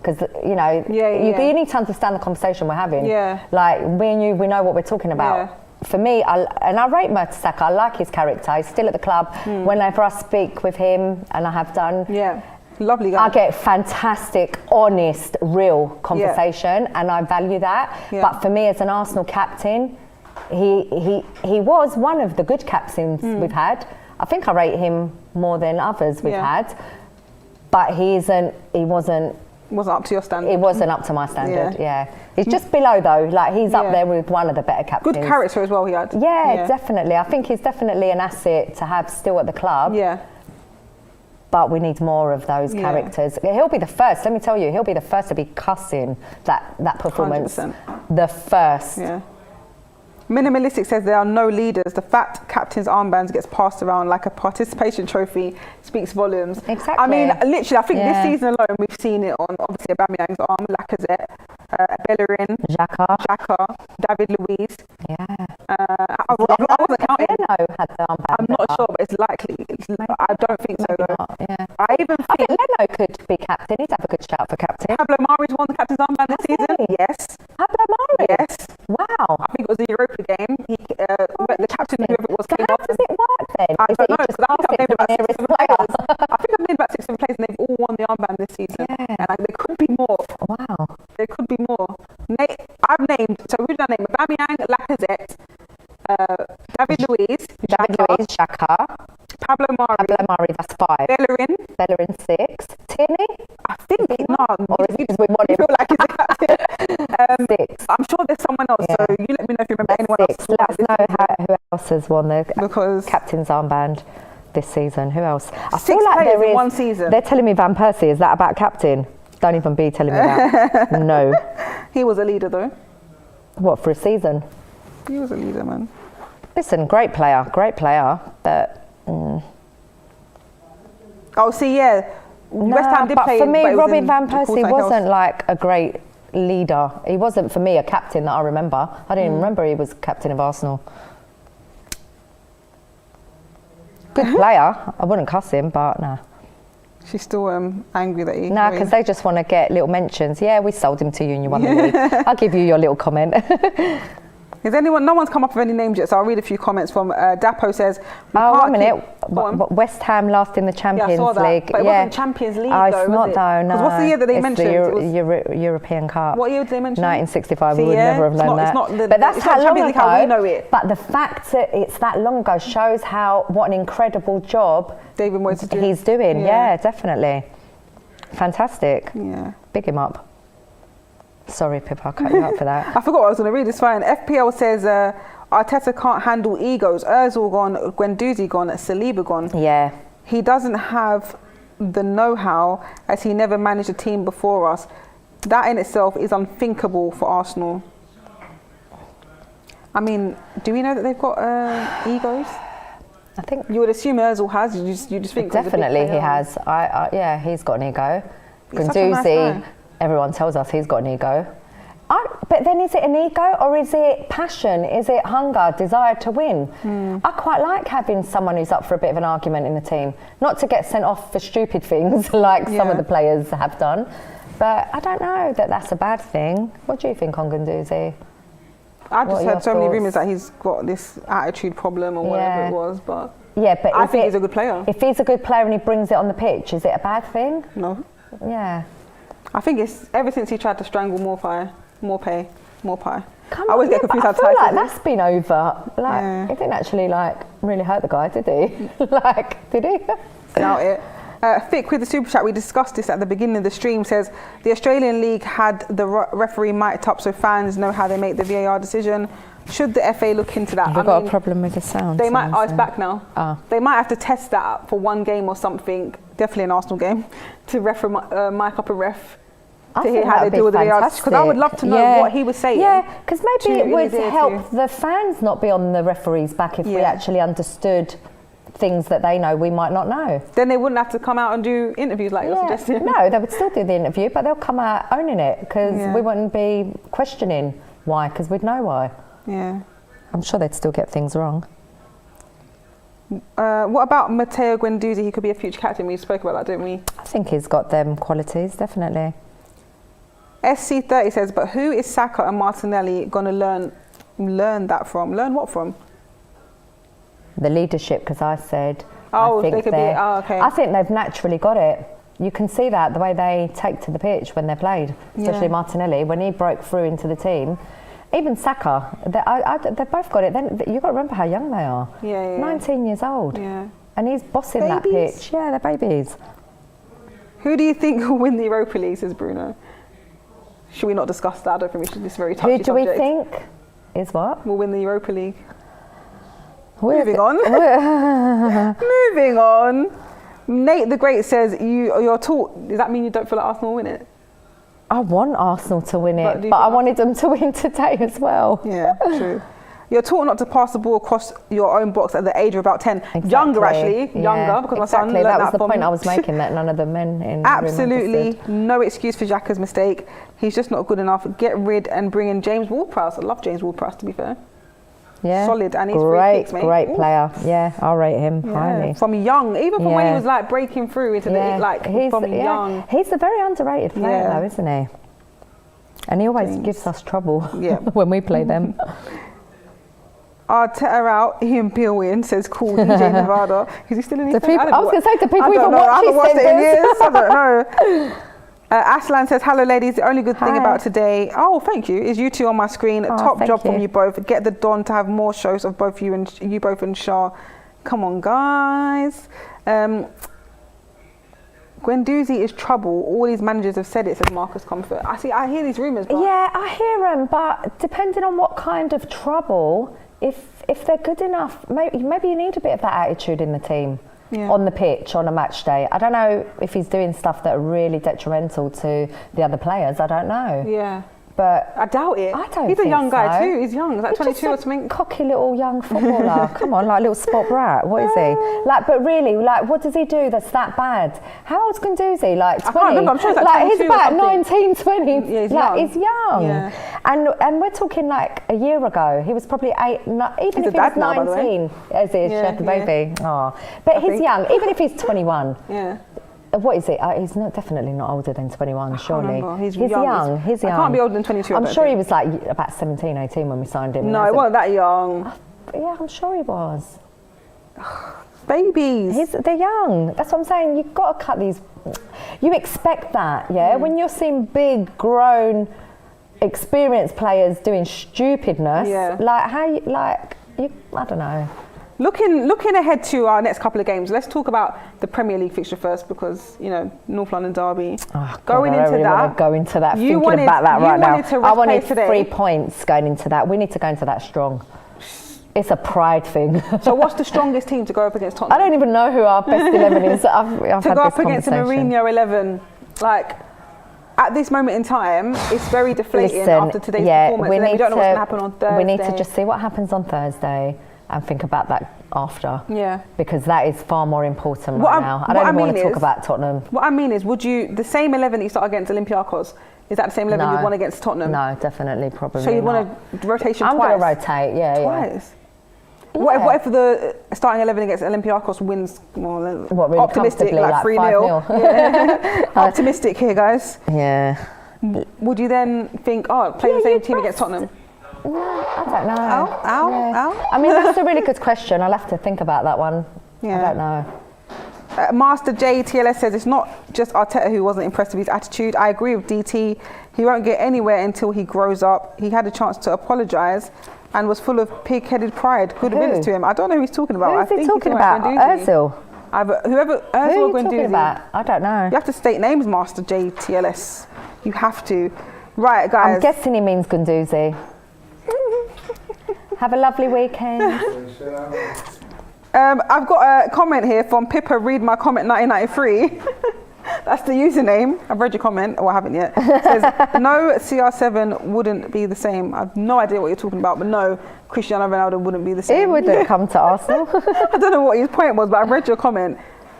Because, you know, you need to understand the conversation we're having. Yeah. Like, me and you, we know what we're talking about. Yeah. For me, I rate Mertesacker. I like his character. He's still at the club. Whenever I speak with him, and I have done, lovely guy. I get fantastic, honest, real conversation, and I value that. Yeah. But for me, as an Arsenal captain, he was one of the good captains we've had. I think I rate him more than others we've had. But he wasn't up to your standard. It wasn't up to my standard. Yeah. He's just below though. Like he's up there with one of the better captains. Good character as well. He had. Yeah, definitely. I think he's definitely an asset to have still at the club. Yeah. But we need more of those characters. He'll be the first. Let me tell you, he'll be the first to be cussing that performance. 100%. The first. Yeah. Minimalistic says there are no leaders. The fact captain's armbands gets passed around like a participation trophy speaks volumes. Exactly. I mean, literally, I think this season alone we've seen it on obviously Aubameyang's arm, Lacazette, Bellerin, Xhaka, David Luiz. Yeah. I wasn't counting. Leno had the armband. I'm not sure, but it's likely. I don't think so though. I think Leno could be captain. He'd have a good shout for captain. Pablo Mari's won the captain's armband this season. Yes. Pablo Mari? Yes. Wow. I think it was the Europa game. The captain, whoever it was, came How off. does it work then? I Is don't it know, just because I think I've named about pass it 6 to the different nearest players. I think I've named about 6 different players and they've all won the armband this season. Yeah. And there could be more. Wow. There could be more. I've named, so who did I name? Aubameyang, Lacazette, David Luiz, Xhaka, Pablo Mari, that's 5. Bellerin 6. Tierney? I think, no. Or is it because we want him? Feel like he's a captain. 6. I'm sure there's someone else, so you let me know if you remember anyone else. Let us know who else has won the Because captain's armband this season. Who else? I 6 feel like players there in is. one season. They're telling me Van Persie. Is that about captain? Don't even be telling me that. No. He was a leader though. What, for a season? He was a leader, man. Listen, great player, but. Oh, see, West Ham did but play. for me, but it was Robin in Van Persie Portsmouth wasn't House. like a great leader. He wasn't, for me, a captain that I remember. I didn't even remember he was captain of Arsenal. Good player. I wouldn't cuss him, but nah. She's still angry that he. Nah, because they just want to get little mentions. Yeah, we sold him to you and you won the league. I'll give you your little comment. Is anyone? No one's come up with any names yet, so I'll read a few comments from Dapo says. Oh, 1 minute. West Ham last in the Champions League. But it wasn't Champions League though, it's not was it? though, no. What's the year that they it's mentioned? The European Cup. What year did they mention? 1965. See, we would never have known that. But that's how long ago. How we know it. But the fact that it's that long ago shows what an incredible job David Moyes he's doing. Yeah, definitely. Fantastic. Yeah. Big him up. Sorry, Pippa, I cut you out for that. I forgot what I was going to read. It's fine. FPL says Arteta can't handle egos. Ozil gone, Guendouzi gone, Saliba gone. Yeah. He doesn't have the know-how as he never managed a team before us. That in itself is unthinkable for Arsenal. I mean, do we know that they've got egos? I think you would assume Ozil has. You just think definitely he has. Yeah, he's got an ego. Guendouzi, everyone tells us he's got an ego. But then is it an ego or is it passion? Is it hunger, desire to win? I quite like having someone who's up for a bit of an argument in the team. Not to get sent off for stupid things like some of the players have done. But I don't know that that's a bad thing. What do you think on Guendouzi? I just heard so many rumours that he's got this attitude problem or whatever it was, but I think he's a good player. If he's a good player and he brings it on the pitch, is it a bad thing? No. Yeah. I think it's ever since he tried to strangle more pie. Come I always get confused how I feel like that's been over. Like, it didn't actually really hurt the guy, did he? Did he? Doubt it. Fick with the super chat, we discussed this at the beginning of the stream, says the Australian League had the referee mic'd up so fans know how they make the VAR decision. Should the FA look into that? You've got a problem with the sound. They might. It's back now. They might have to test that for one game or something. Definitely an Arsenal game to mic up a ref to hear how they deal with the VAR. Because I would love to know what he was saying. Yeah, because maybe it would help the fans not be on the referee's back if we actually understood things that they know we might not know. Then they wouldn't have to come out and do interviews like you're suggesting. No, they would still do the interview, but they'll come out owning it because we wouldn't be questioning why, because we'd know why. Yeah. I'm sure they'd still get things wrong. What about Matteo Guendouzi? He could be a future captain. We spoke about that, didn't we? I think he's got them qualities, definitely. SC30 says, but who is Saka and Martinelli going to learn that from? Learn what from? The leadership, because I said, Oh, I think they could be. Oh, okay. I think they've naturally got it. You can see that the way they take to the pitch when they're played, especially Martinelli when he broke through into the team. Even Saka, they've both got it. Then you've got to remember how young they are. Yeah. 19 years old. Yeah. And he's bossing that pitch. Yeah, they're babies. Who do you think will win the Europa League? Says Bruno. Should we not discuss that? I don't think we should. It's very touchy Who do we subject. think is what? Will win the Europa League? Moving on. Moving on. Nate the Great says you're taught. Does that mean you don't feel like Arsenal will win it? I want Arsenal to win it, But but I wanted them to win today as well. Yeah, true. You're taught not to pass the ball across your own box at the age of about 10. Exactly. Younger, actually. Yeah, Younger, because my son learned that was the from point I was making, that none of the men in the room Absolutely understood. no excuse for Xhaka's mistake. He's just not good enough. Get rid and bring in James Ward-Prowse. I love James Ward-Prowse, to be fair. Yeah, Solid, and he's great, free kicks, mate. great player. Yeah, I'll rate him highly. From young, even from when he was like breaking through into the from young. He's a very underrated player, Yeah. though, isn't he? And he always gives us trouble when we play them. Arteta out, Ian Pilwin says, cool, DJ Nevada. Is he still in his I was going to say, the people I even don't know, I haven't watch watched it in his years, I don't know. Aslan says, hello ladies, the only good thing about today, oh thank you, is you two on my screen. Top job from you both. Get the Don to have more shows of both you both and Shah. Come on guys. Guendouzi is trouble. All these managers have said it, says Marcus Comfort. I hear these rumours. Yeah, I hear them, but depending on what kind of trouble, if they're good enough, maybe you need a bit of that attitude in the team. Yeah. On the pitch on a match day. I don't know if he's doing stuff that are really detrimental to the other players. I don't know. Yeah. But I doubt it. I don't He's a think young guy so. too. He's young. He's like 22 or something. Cocky little young footballer. Come on, like little spot brat. What is he? Like, but really, like, what does he do that's that bad? How old's Guendouzi? Like 20? I can't remember. I'm sure it's like he's about 19, 20. Yeah, he's like, young. he's young. Yeah. And we're talking like a year ago. He was probably 8. Even if he was 19, as he is, the baby. Oh, but he's young. Even if he's 21. Yeah. What is it? He's definitely not older than 21, surely. He's young. He's young. I can't be older than 22. I'm sure he was like about 17, 18 when we signed him. No, he wasn't that young. Yeah, I'm sure he was. Babies. They're young. That's what I'm saying. You've got to cut these. You expect that, yeah? When you're seeing big, grown, experienced players doing stupidness, like how you, I don't know. Looking ahead to our next couple of games, let's talk about the Premier League fixture first because, North London derby. Oh, God, going into really that. Want to go into that, thinking about that right now. I wanted today. 3 points going into that. We need to go into that strong. It's a pride thing. So what's the strongest team to go up against Tottenham? I don't even know who our best 11 is. I've to go up against a Mourinho 11. Like, at this moment in time, it's very deflating after today's performance. And then we don't know what's going to happen on Thursday. We need to just see what happens on Thursday and think about that after. Yeah. Because that is far more important right now. I don't even want to talk about Tottenham. What I mean is, the same 11 that you start against Olympiacos, is that the same 11 you'd want against Tottenham? No, definitely, probably So you'd want a rotation twice? I'm going to rotate, Twice? Yeah. What if the starting 11 against Olympiacos wins, really optimistic, like 3-0? Yeah. Optimistic here, guys. Yeah. Would you then think, play the same team against Tottenham? No, I don't know. Ow. I mean, that's a really good question. I'll have to think about that one. Yeah. I don't know. Master J TLS says it's not just Arteta who wasn't impressed with his attitude. I agree with DT. He won't get anywhere until he grows up. He had a chance to apologise and was full of pig-headed pride. Good riddance to him. I don't know who he's talking about. Who is he talking about? Ozil? Whoever Ozil or Guendouzi. Talking about? I don't know. You have to state names, Master J TLS. You have to. Right, guys. I'm guessing he means Guendouzi. Have a lovely weekend. I've got a comment here from Pippa, read my comment 1993. That's the username. I've read your comment, or I haven't yet. It says, no, CR7 wouldn't be the same. I've no idea what you're talking about, but no, Cristiano Ronaldo wouldn't be the same. He wouldn't come to Arsenal. I don't know what his point was, but I've read your comment.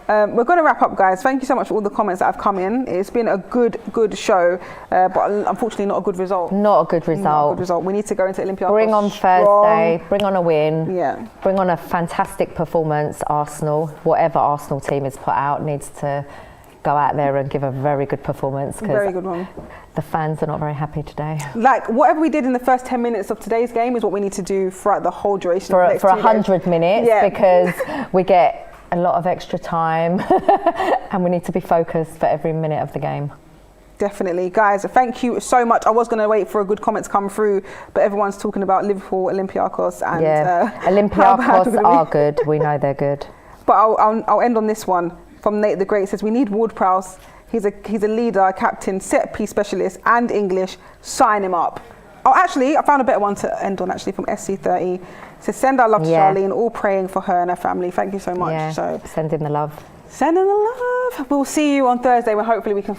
We're going to wrap up, guys. Thank you so much for all the comments that have come in. It's been a good show, but unfortunately not a good result. Not a good result. Not a good result. We need to go into Olympiacos. Bring on Thursday. Bring on a win. Yeah. Bring on a fantastic performance. Arsenal, whatever Arsenal team is put out, needs to go out there and give a very good performance. Very good one. The fans are not very happy today. Like, whatever we did in the first 10 minutes of today's game is what we need to do throughout the whole duration of the next 100 minutes, yeah. because we get a lot of extra time and we need to be focused for every minute of the game. Definitely. Guys, thank you so much. I was going to wait for a good comment to come through, but everyone's talking about Liverpool, Olympiacos, and Olympiacos are good. We know they're good. But I'll end on this one from Nate the Great. It says, we need Ward-Prowse. He's a leader, captain, set piece specialist, and English. Sign him up. Oh, actually, I found a better one to end on, actually, from SC30. It says, send our love to Charlene, all praying for her and her family. Thank you so much. Yeah, so send in the love. Send in the love. We'll see you on Thursday, where hopefully we can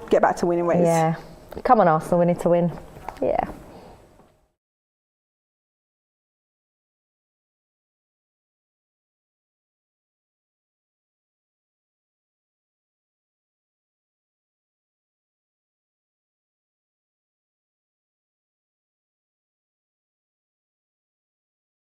get back to winning ways. Yeah. Come on, Arsenal, we need to win. Yeah.